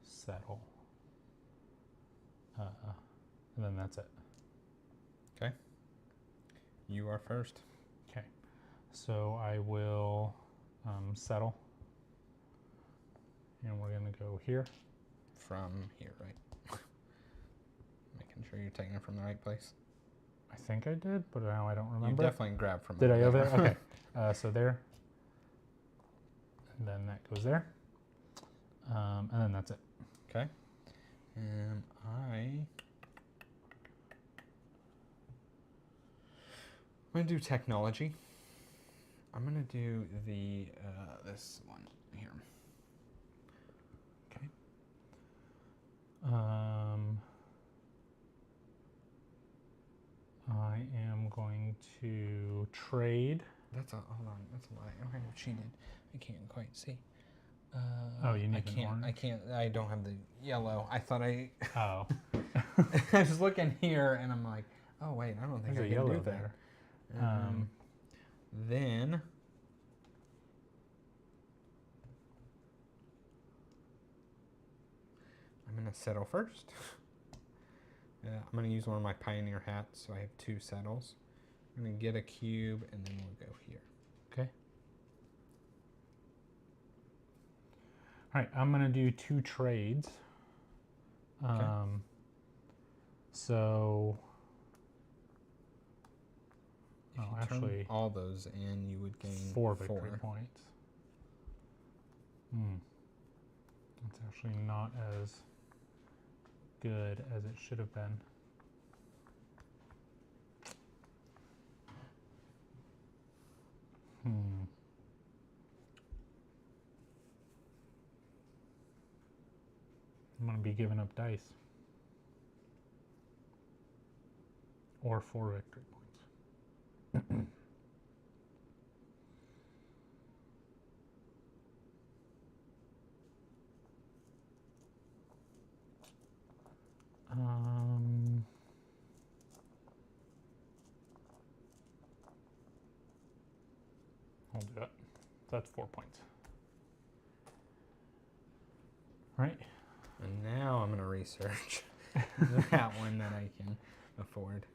settle. And then that's it. Okay. You are first. Okay, so I will settle. And we're gonna go here. From here, right? Making sure you're taking it from the right place. I think I did, but now I don't remember. You definitely grabbed from Did I over over there? Okay. So there. And then that goes there. And then that's it. Okay. And I'm going to do technology. I'm going to do the this one here. Okay. I am going to trade. That's a hold on. That's a lie. I might have cheated. I can't quite see. Oh, you need I an can't. orange? I can't. I don't have the yellow. I thought I. Oh, I was looking here and I'm like, oh wait, I don't think there's I a can yellow do there. that. Then I'm gonna settle first. I'm gonna use one of my pioneer hats, so I have 2 settles. I'm gonna get a cube and then we'll go here. Okay. All right, I'm gonna do 2 trades. Okay. So. If Oh, you actually, turn all those in, you would gain 4 victory points. That's actually not as good as it should have been. I'm going to be giving up dice. Or 4 victory points. I'll do it. That's 4 points. All right. And now I'm gonna research that one that I can afford.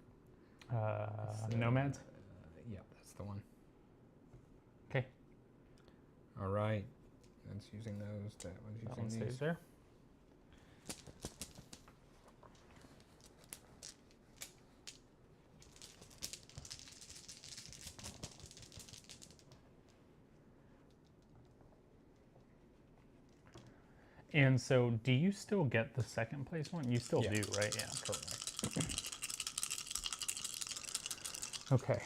Nomads? Yep, that's the one. Okay. All right. That's using those. That was That one using stays these. there. And so, do you still get the second place one? You still Yeah. do, right? Yeah. Correct. Okay.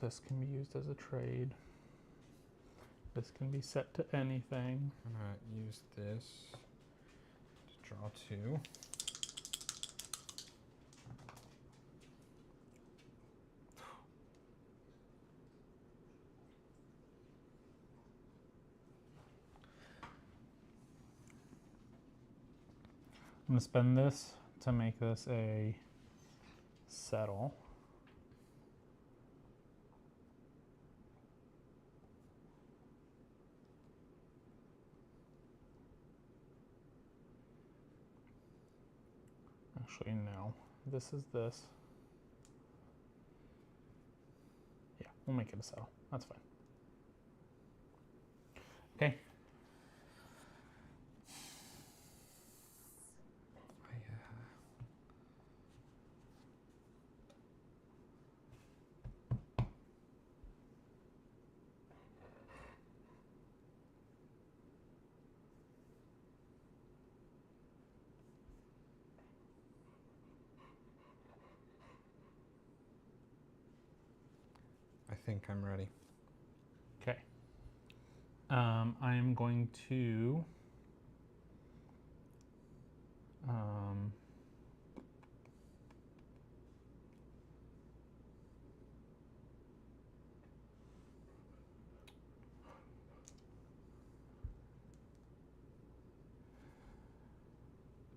This can be used as a trade. This can be set to anything. I'm gonna use this to draw 2. I'm gonna spend this to make this a settle. Actually, no. This is this. Yeah, we'll make it a settle. That's fine. Okay. I think I'm ready. Okay. I am going to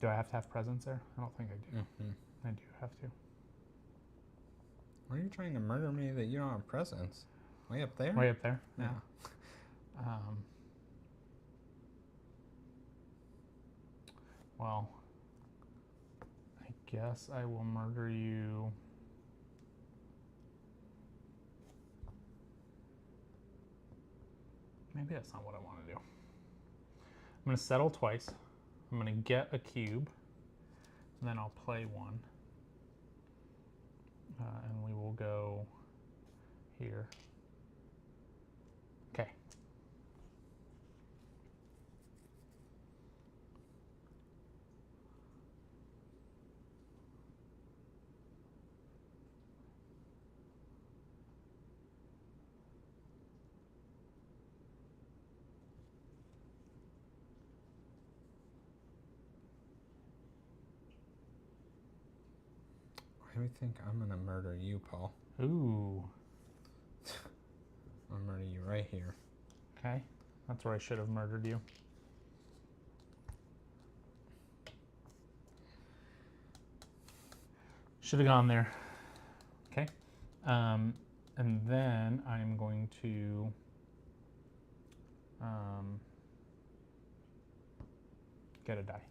do I have to have presents there? I don't think I do. I do have to. Why are you trying to murder me that you don't have presents? Way up there? Way up there? Yeah. Well, I guess I will murder you. Maybe that's not what I want to do. I'm going to settle twice. I'm going to get a cube, and then I'll play one. And we will go here. Okay. I would think I'm gonna murder you, Paul. Ooh. I'll murder you right here. Okay. That's where I should have murdered you. Should have gone there. Okay. And then I'm going to get a die.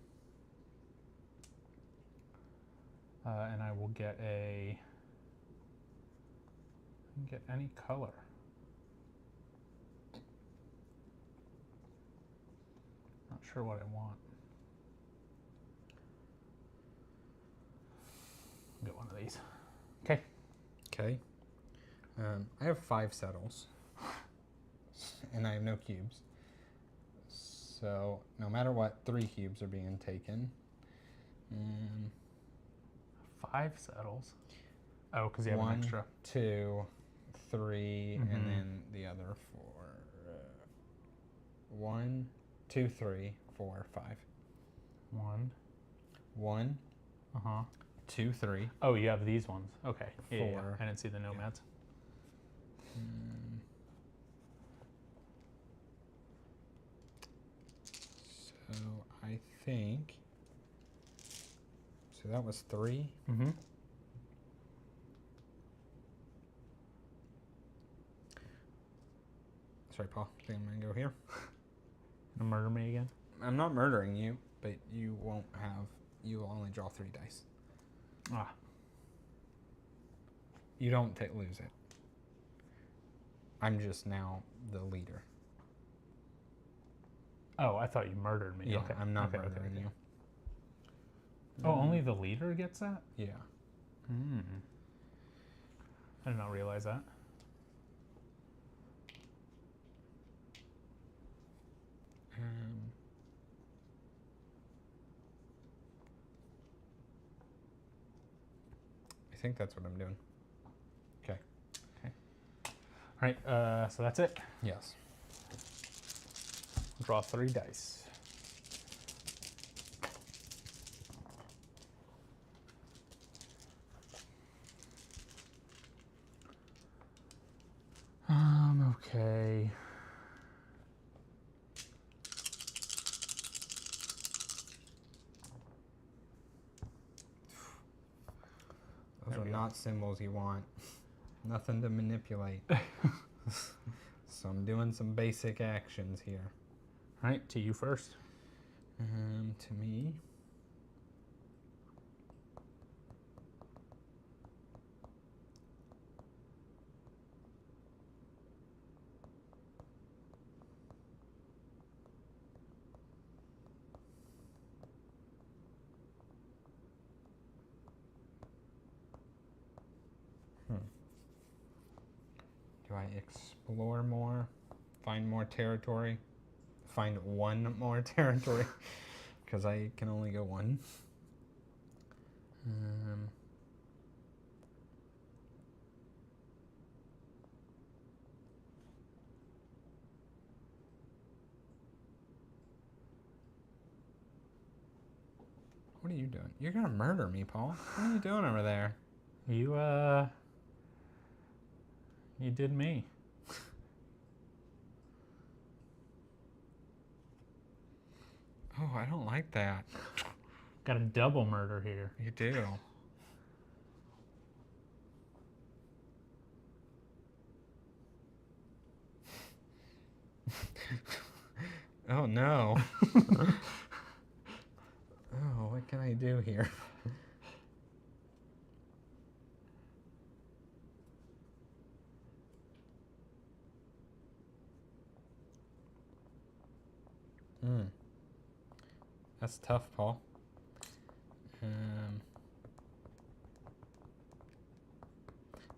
And I will get I can get any color. Not sure what I want. Get one of these. Okay. Okay. I have 5 settles. And I have no cubes. So no matter what, 3 cubes are being taken. 5 settles. Oh, because you have 1, an extra. 2, 3, and then the other 4. 1, 2, 3, 4, 5. 1, 2, 3. Oh, you have these ones. Okay. Yeah, 4. yeah. I didn't see the nomads. So I think. So that was 3. Sorry, Paul. I think I'm gonna go here. Gonna murder me again? I'm not murdering you, but you won't have. You will only draw 3 dice. Ah. You don't lose it. I'm just now the leader. Oh, I thought you murdered me. Yeah, Okay. I'm not okay, murdering you. Oh, only the leader gets that? Yeah. I did not realize that. think that's what I'm doing. Okay. All right, so that's it. Yes. Draw 3 dice. Okay. Those are not symbols you want. Nothing to manipulate. So I'm doing some basic actions here. All right, to you first. To me. Do I explore more? Find more territory? Find one more territory? Because I can only go one. What are you doing? You're gonna murder me, Paul. What are you doing over there? You did me. Oh, I don't like that. Got a double murder here. You do. Oh no. Oh, what can I do here? That's tough, Paul.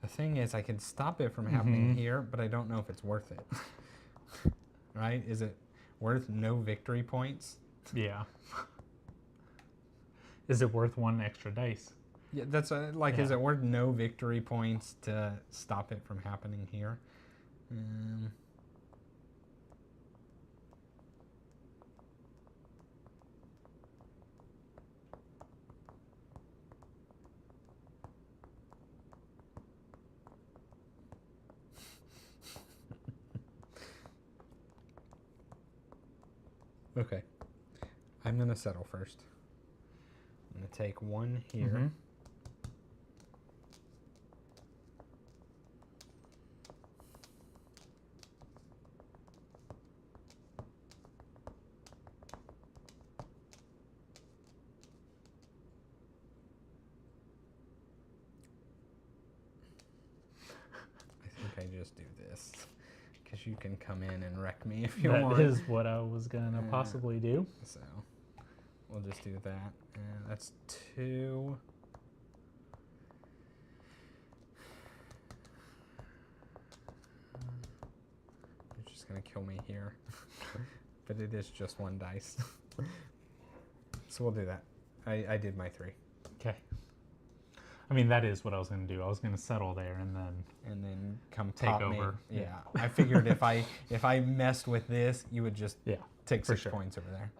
The thing is, I can stop it from happening here, but I don't know if it's worth it. Right? Is it worth no victory points? Yeah. Is it worth 1 extra dice? Yeah, that's is it worth no victory points to stop it from happening here? Okay. I'm going to settle first. I'm going to take 1 here. I think I just do this. Because you can come in and wreck me if you want. That is what I was going to possibly do. So, we'll just do that. And that's 2. You're just going to kill me here. But it is just 1 dice. So we'll do that. I did my 3. Okay. I mean, that is what I was going to do. I was going to settle there and then come take top over. Me. Yeah. I figured if I messed with this, you would just take 6 points over there.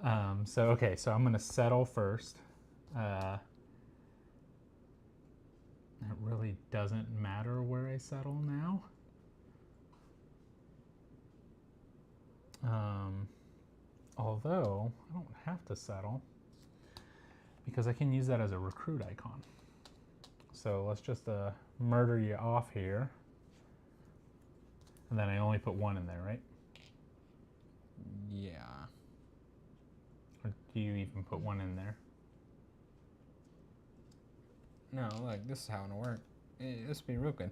So I'm going to settle first. It really doesn't matter where I settle now. Although I don't have to settle because I can use that as a recruit icon. So let's just murder you off here. And then I only put 1 in there, right? Yeah. Or do you even put 1 in there? No, look, this is how it'll work. This will be real good.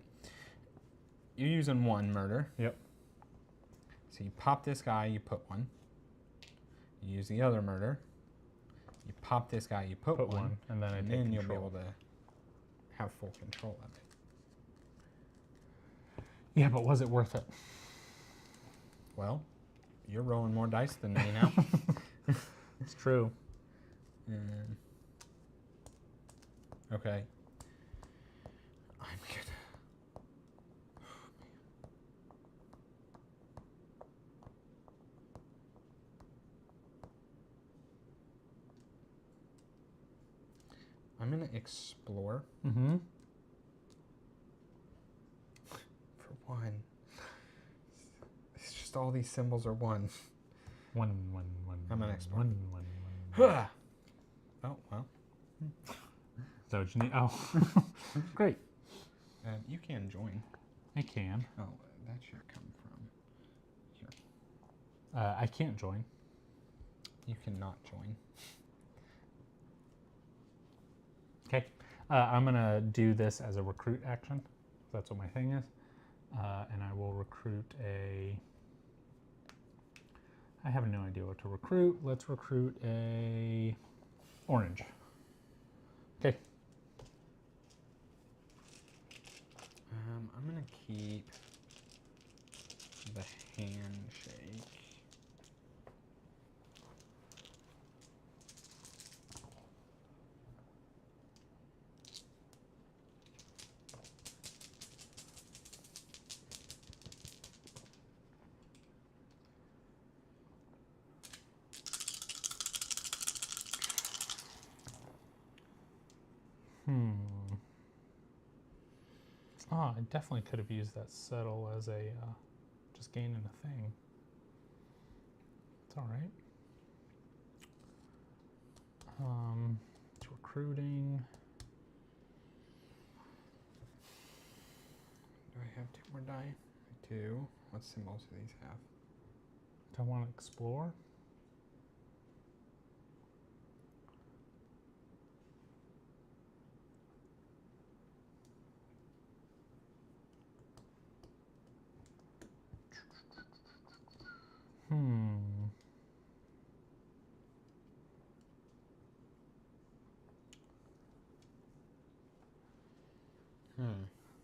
You're using 1 murder. Yep. So you pop this guy, you put 1. You use the other murder. You pop this guy, you put 1. And then you'll be able to have full control of it. Yeah, but was it worth it? Well, you're rolling more dice than me now. It's true. Okay. going to explore. Mm-hmm. For one. It's just all these symbols are one. One. I'm going to explore. One. Oh, well. So what you need? Oh, great. You can join. I can. Oh, that should come from here. I can't join. You cannot join. Okay. I'm going to do this as a recruit action. That's what my thing is. And I will recruit a... I have no idea what to recruit. Let's recruit a orange. Okay. I'm going to keep the handshake. Oh, I definitely could have used that settle as a just gaining a thing. It's all right. It's recruiting. Do I have 2 more die? 2. What symbols do these have? Do I want to explore?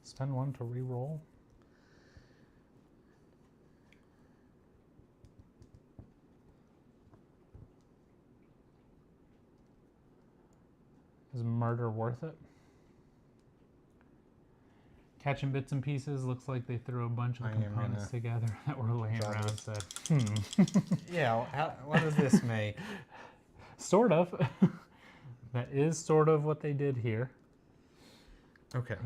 Spend 1 to re-roll. Is murder worth it? Catching bits and pieces. Looks like they threw a bunch of components together that were laying around and said, Yeah, what does this make? Sort of. That is sort of what they did here. Okay.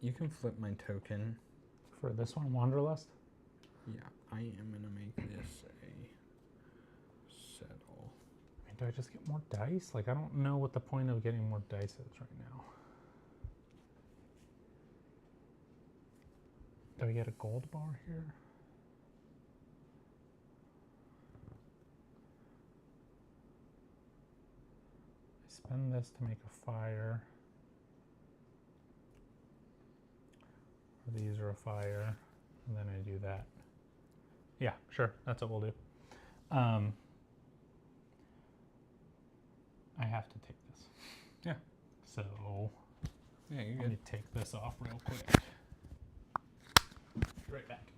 You can flip my token. For this one, Wanderlust? Yeah, I am going to make this a settle. I mean, do I just get more dice? Like, I don't know what the point of getting more dice is right now. Do I get a gold bar here? I spend this to make a fire. These are a fire, and then I do that. Yeah, sure, that's what we'll do. I have to take this. Yeah. So, yeah, you're let good. me take this off real quick. Be right back.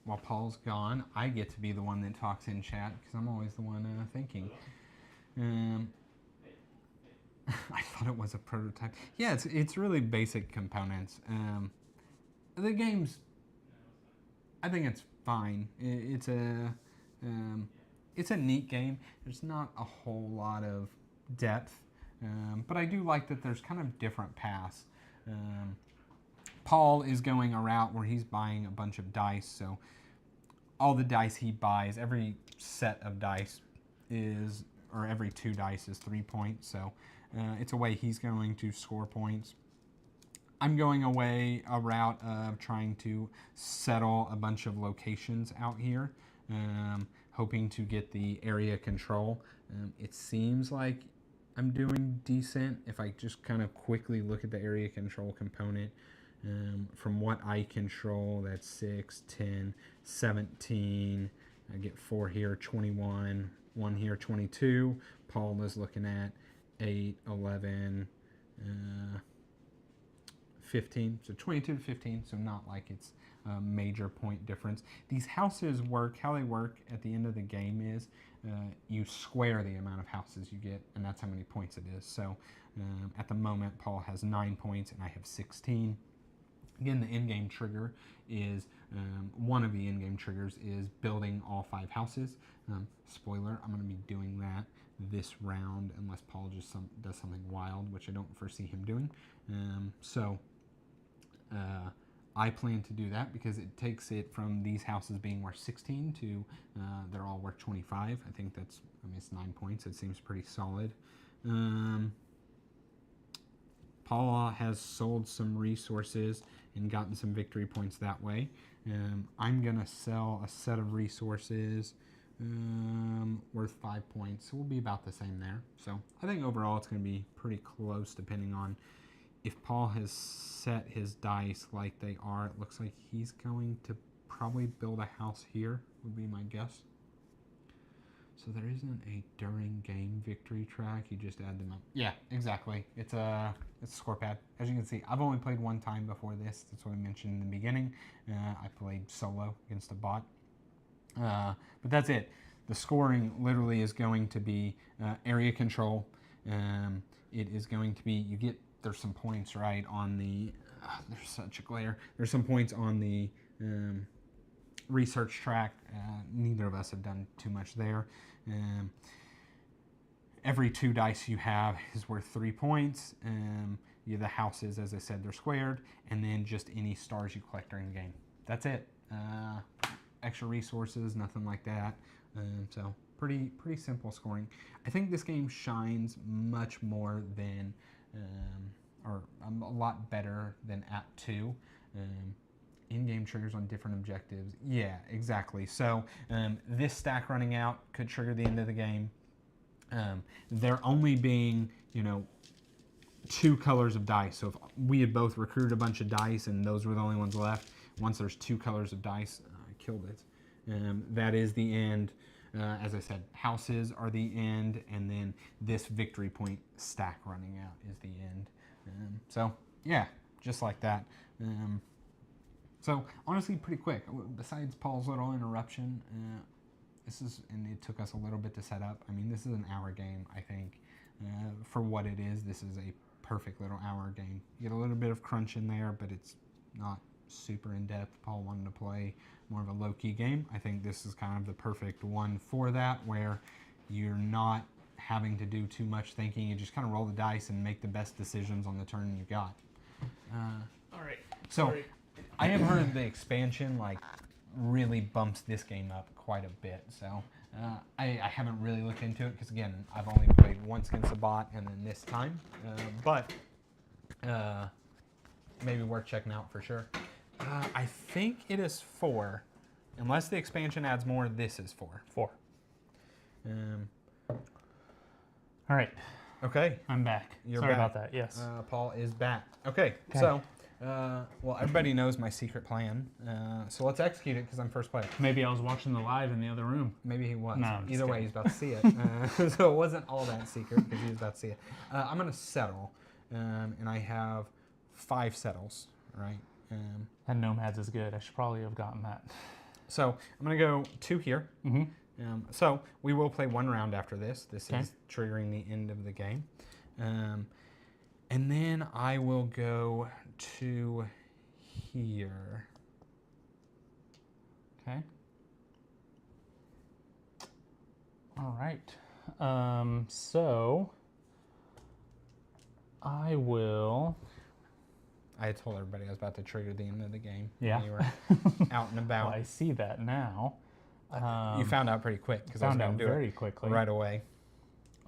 While Paul's gone, I get to be the one that talks in chat because I'm always the one thinking. I thought it was a prototype. Yeah, it's really basic components. The game's, I think it's fine. It's a neat game. There's not a whole lot of depth, but I do like that there's kind of different paths. Paul is going a route where he's buying a bunch of dice, so all the dice he buys, every set of dice is, or every 2 dice is 3 points, so it's a way he's going to score points. I'm going a route of trying to settle a bunch of locations out here, hoping to get the area control. It seems like I'm doing decent if I just kind of quickly look at the area control component. From what I control, that's 6, 10, 17. I get 4 here, 21, 1 here, 22. Paul is looking at 8, 11, 15. So 22 to 15, so not like it's a major point difference. These houses work, how they work at the end of the game is you square the amount of houses you get, and that's how many points it is. So at the moment, Paul has 9 points, and I have 16. Again, the in-game trigger is, one of the in-game triggers is building all 5 houses. Spoiler, I'm going to be doing that this round unless Paul just does something wild, which I don't foresee him doing. I plan to do that because it takes it from these houses being worth 16 to they're all worth 25. I think that's, it's 9 points. It seems pretty solid. Paul has sold some resources and gotten some victory points that way. I'm going to sell a set of resources worth 5 points. So we'll be about the same there. So I think overall it's going to be pretty close depending on if Paul has set his dice like they are. It looks like he's going to probably build a house here, would be my guess. So there isn't a during game victory track. You just add them up. Yeah, exactly. It's a score pad. As you can see, I've only played one time before this. That's what I mentioned in the beginning. I played solo against a bot. But that's it. The scoring literally is going to be area control. It is going to be, there's some points right on the, there's such a glare. There's some points on the research track. Neither of us have done too much there. Every 2 dice you have is worth 3 points. The houses, as I said, they're squared, and then just any stars you collect during the game. That's it. Extra resources, nothing like that. So pretty simple scoring. I think this game shines much more than, or a lot better than Act 2. In-game triggers on different objectives. Yeah, exactly. So this stack running out could trigger the end of the game. There only being, 2 colors of dice. So if we had both recruited a bunch of dice and those were the only ones left, once there's 2 colors of dice, I killed it. That is the end. As I said, houses are the end, and then this victory point stack running out is the end. So yeah, just like that. So honestly, pretty quick. Besides Paul's little interruption, and it took us a little bit to set up. I mean, this is an hour game, I think. For what it is, this is a perfect little hour game. You get a little bit of crunch in there, but it's not super in-depth. Paul wanted to play more of a low-key game. I think this is kind of the perfect one for that, where you're not having to do too much thinking. You just kind of roll the dice and make the best decisions on the turn you got. All right. So Sorry. I have heard the expansion really bumps this game up quite a bit. So I haven't really looked into it because, again, I've only played once against a bot and then this time. But maybe worth checking out for sure. I think it is 4. Unless the expansion adds more, this is 4. 4. All right. Okay. I'm back. Sorry about that. Yes. Paul is back. Okay. So, well, everybody knows my secret plan. So let's execute it because I'm first player. Maybe I was watching the live in the other room. Maybe he was. No, I'm just Either way, kidding. he's about to see it. So it wasn't all that secret because he was about to see it. I'm going to settle. And I have 5 settles, right? That Nomads is good. I should probably have gotten that. So I'm going to go 2 here. Mm-hmm. So we will play 1 round after this. This is triggering the end of the game. And then I will go to here. Okay. All right. So I will... I had told everybody I was about to trigger the end of the game. Yeah. When you were out and about. Well, I see that now. You found out pretty quick because I was Found going out to do very it quickly. right away.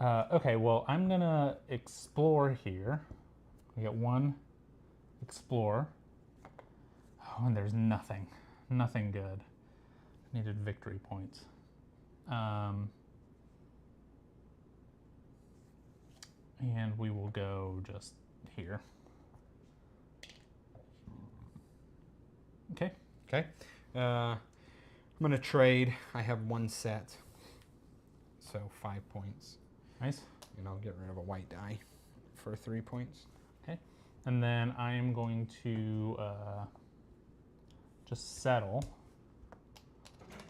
Okay, well, I'm going to explore here. We got 1 explore. Oh, and there's nothing. Nothing good. Needed victory points. And we will go just here. Okay. Okay. I'm going to trade. I have 1 set. So 5 points. Nice. And I'll get rid of a white die for 3 points. Okay. And then I am going to just settle.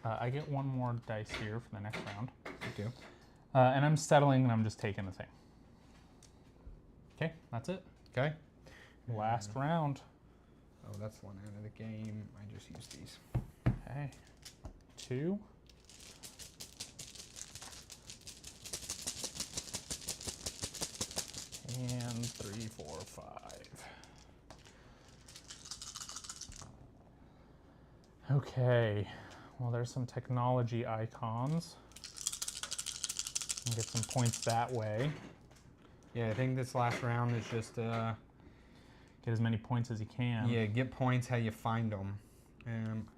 I get 1 more dice here for the next round. You do. And I'm settling and I'm just taking the thing. Okay, that's it. Okay. Last round. Oh, that's one out of the game. I just used these. Okay. 2. And 3, 4, 5. Okay. Well, there's some technology icons. And get some points that way. Yeah, I think this last round is just Get as many points as you can. yeah, get points how you find them.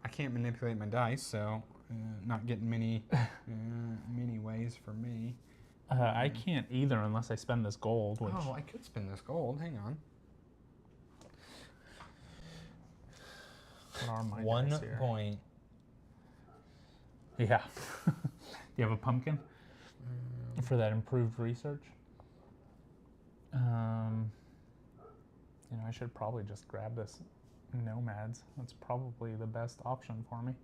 I can't manipulate my dice, so not getting many many ways for me. I can't either unless I spend this gold. Which Oh, I could spend this gold. Hang on. what are my 1 dice here? point. Yeah. Do you have a pumpkin for that improved research? You know, I should probably just grab this Nomads. That's probably the best option for me.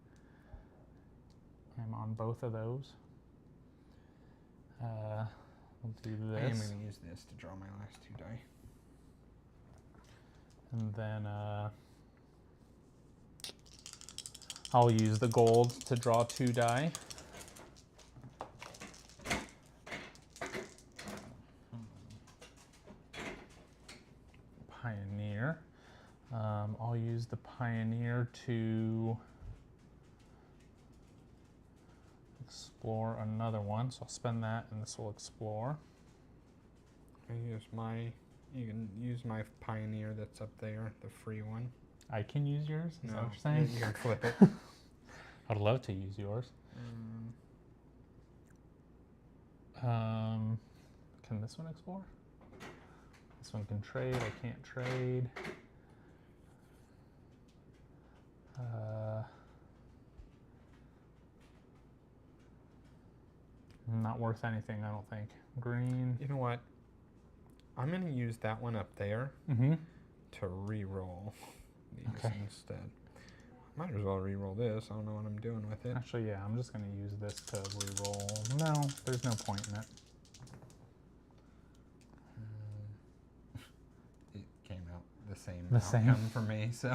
I'm on both of those. We'll do I am this. going to use this to draw my last 2 die. And then I'll use the gold to draw 2 die. Pioneer. I'll use the Pioneer to explore another one. So I'll spend that and this will explore. You can use my Pioneer that's up there, the free one. I can use yours? Is No, that what you're saying? you can flip it. I'd love to use yours. Can this one explore? This one can trade. I can't trade. Not worth anything, I don't think. Green. You know what? I'm going to use that one up there Mm-hmm. to re-roll these Okay. instead. Might as well re-roll this. I don't know what I'm doing with it. Actually, yeah, I'm just going to use this to re-roll. No, there's no point in it. It came out the same The same. outcome for me, so.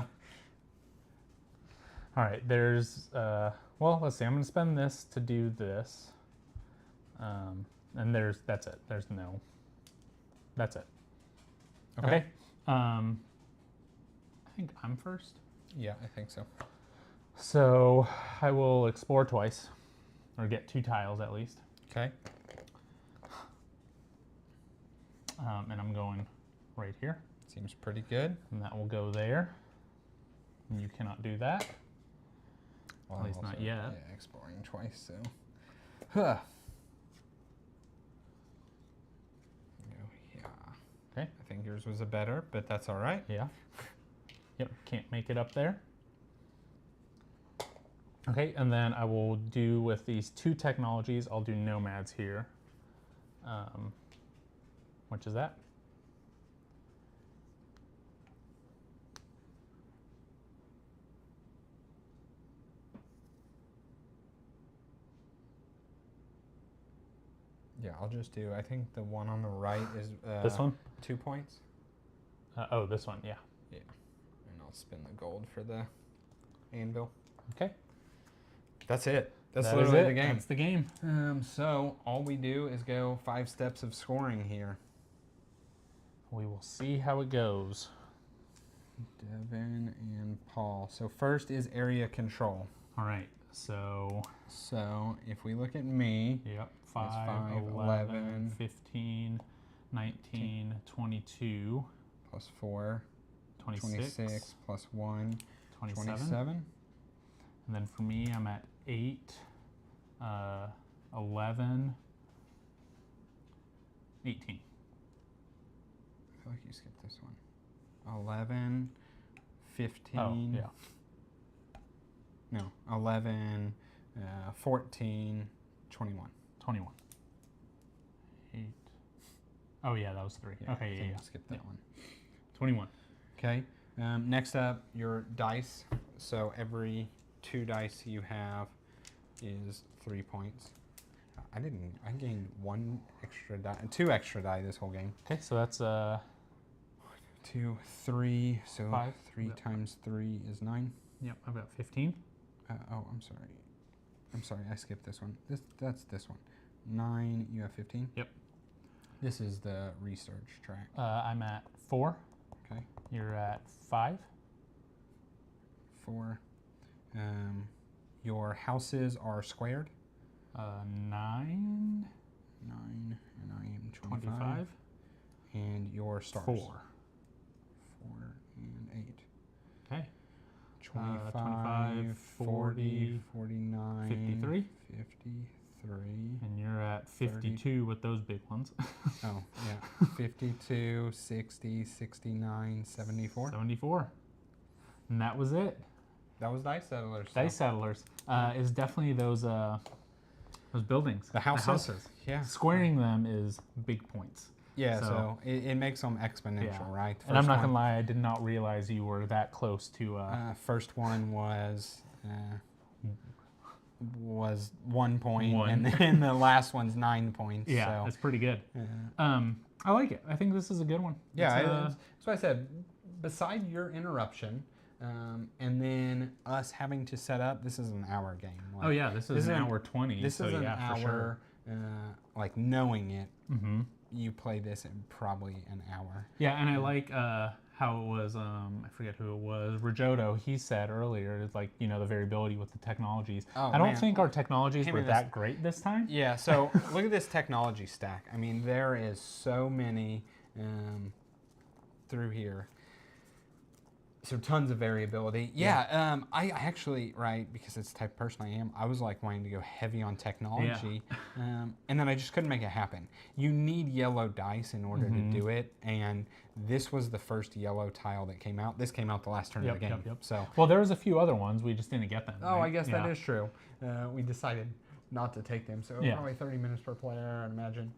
All right, there's, well, let's see. I'm going to spend this to do this. And that's it. That's it. Okay. I think I'm first. Yeah, I think so. So I will explore twice, or get 2 tiles at least. Okay. And I'm going right here, Seems pretty good. and that will go there. And you cannot do that. Well, At least not yet. Yeah, exploring twice, so. Huh. Go here. Okay. I think yours was a better, but that's all right. Yeah. Yep, can't make it up there. Okay, and then I will do with these 2 technologies, I'll do Nomads here. Which is that? Yeah, I'll just do, I think the one on the right is This one? 2 points. Oh, this one, yeah. Yeah. And I'll spin the gold for the anvil. Okay. That's it. That's That literally is it. the game. That's the game. So all we do is go 5 steps of scoring here. We will see how it goes. Devin and Paul. So first is area control. All right, so, So if we look at me, yep, 5, 5, 11, 11, 15, 19, 22, plus 4, 26 plus 1, 27. 27. And then for me, I'm at 8, 11, 18. I feel like you skipped this one. 11, 15. Oh, yeah. No, 11, 14, 21. 21. 8. Oh, yeah, that was 3. Yeah, Okay, so yeah, you yeah. skipped that Yeah. one. 21. Okay. Next up, your dice. So every 2 dice you have is 3 points. I gained 1 extra die, 2 extra die this whole game. Okay, so that's 2, 3. So 5. 3 Yep. times 3 is 9. Yep, I've got 15. Oh, I'm sorry. I'm sorry, I skipped this one. That's this one. 9, you have 15? Yep. This is the research track. I'm at 4. Okay. You're at 5. 4. Your houses are squared. 9. 9, and I am 25. And your stars. 4. 4 and 8. Okay. 25, 40, 49, 53. 53. And you're at 52 with those big ones. Oh, yeah. 52, 60, 69, 74. 74. And that was it. That was Dice Settlers. Dice Settlers is definitely those buildings. The houses. Yeah. Squaring them is big points. Yeah, so it makes them exponential, right? And I'm not going to lie, I did not realize you were that close to... first one was 1 point, and then the last one's 9 points. Yeah, so. that's pretty good. I like it. I think this is a good one. Yeah, that's what I said. Beside your interruption, and then us having to set up, this is an hour game. Like, oh yeah, this is an hour 20. This is an hour, for sure. Like knowing it. Mm-hmm. You play this in probably an hour. Yeah, and I like how it was, I forget who it was, Rajoto, he said earlier, it's like, the variability with the technologies. Oh, I don't think our technologies were this. that great this time. Yeah, so look at this technology stack. I mean, there is so many through here. So tons of variability. Yeah, I actually, right, because it's the type of person I am, I was like wanting to go heavy on technology, and then I just couldn't make it happen. You need yellow dice in order to do it, and this was the first yellow tile that came out. This came out the last turn of the game. So, well, there was a few other ones, we just didn't get them. Oh, right? I guess that is true. We decided not to take them, so probably 30 minutes per player, I'd imagine.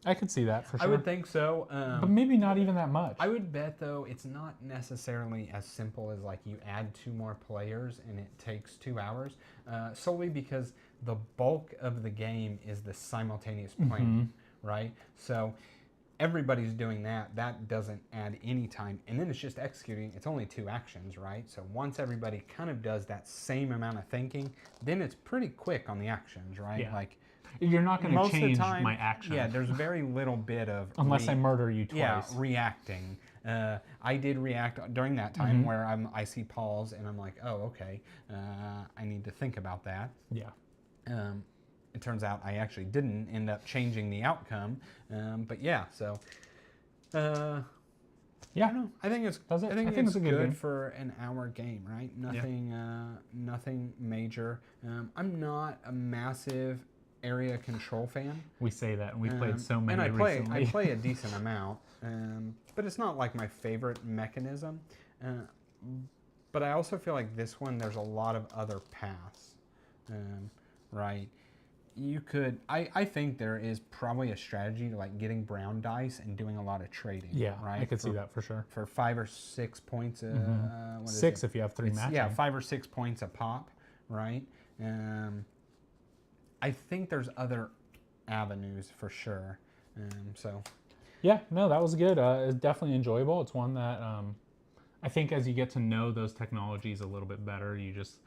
I could see that for sure. I would think so. But maybe not even that much. I would bet, though, it's not necessarily as simple as, like, you add 2 more players and it takes 2 hours, solely because the bulk of the game is the simultaneous playing, right? So everybody's doing that. That doesn't add any time. And then it's just executing. It's only 2 actions, right? So once everybody kind of does that same amount of thinking, then it's pretty quick on the actions, right? Yeah. Like, you're not going to change time, my action. Yeah, there's very little bit of... Unless I murder you twice. Yeah, reacting. I did react during that time where I see pause and I'm like, oh, okay, I need to think about that. Yeah. It turns out I actually didn't end up changing the outcome. But yeah, so... yeah, I think it's I think it's a good game for an hour game, right? Nothing, nothing major. I'm not a massive area control fan. We say that, and we played so many and recently. I play a decent amount, but it's not like my favorite mechanism. But I also feel like this one, there's a lot of other paths, right? You could, I think there is probably a strategy to like getting brown dice and doing a lot of trading. Yeah, right? I could see that for sure. For 5 or 6 points. What is 6 it? if you have 3 matching. Yeah, 5 or 6 points a pop, right? I think there's other avenues for sure. So. Yeah, no, that was good. It's definitely enjoyable. It's one that I think as you get to know those technologies a little bit better, you just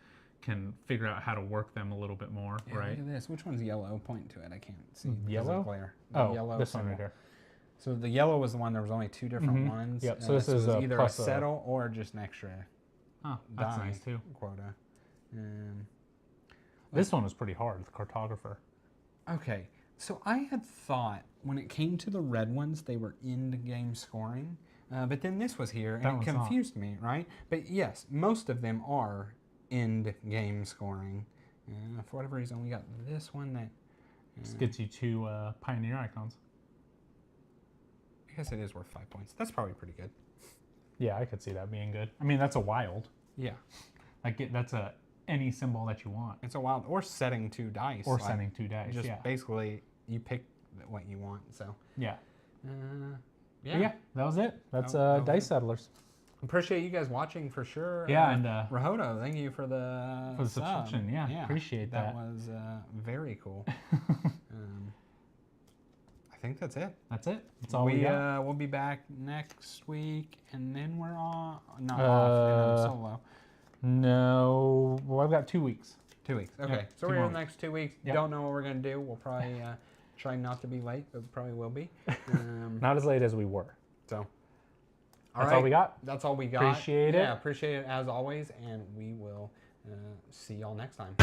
can figure out how to work them a little bit more, right? Look at this. Which one's yellow? Point to it. I can't see. Yellow? The yellow this one right here. So the yellow was the one. There was only 2 different ones. Yep. So this is either a plus settle or just an extra. Oh, that's nice too. Quota. This one was pretty hard. The cartographer. Okay, so I had thought when it came to the red ones, they were end game scoring, but then this was here and it confused me, right? But yes, most of them are end game scoring. For whatever reason, we got this one that just gets you 2 pioneer icons. I guess it is worth 5 points. That's probably pretty good. Yeah, I could see that being good. I mean, that's a wild. Yeah, like that's a any symbol that you want. It's a wild, or setting 2 dice. Or setting 2 dice. Just basically you pick what you want. So yeah. Yeah, that was it. That's that was Dice Settlers. Appreciate you guys watching for sure. Yeah, and Rahoto, thank you for the subscription. Yeah, appreciate that. That was very cool. I think that's it. That's it. That's all we got. We'll be back next week, and then we're off. Not off, and I'm solo. No. Well, I've got 2 weeks. 2 weeks. Okay. Yep, So 2 we're more in the next 2 weeks. Yep. Don't know what we're going to do. We'll probably try not to be late, but we probably will be. Not as late as we were. So. That's all we got. That's all we got. Appreciate it. Yeah, appreciate it as always, and we will see y'all next time.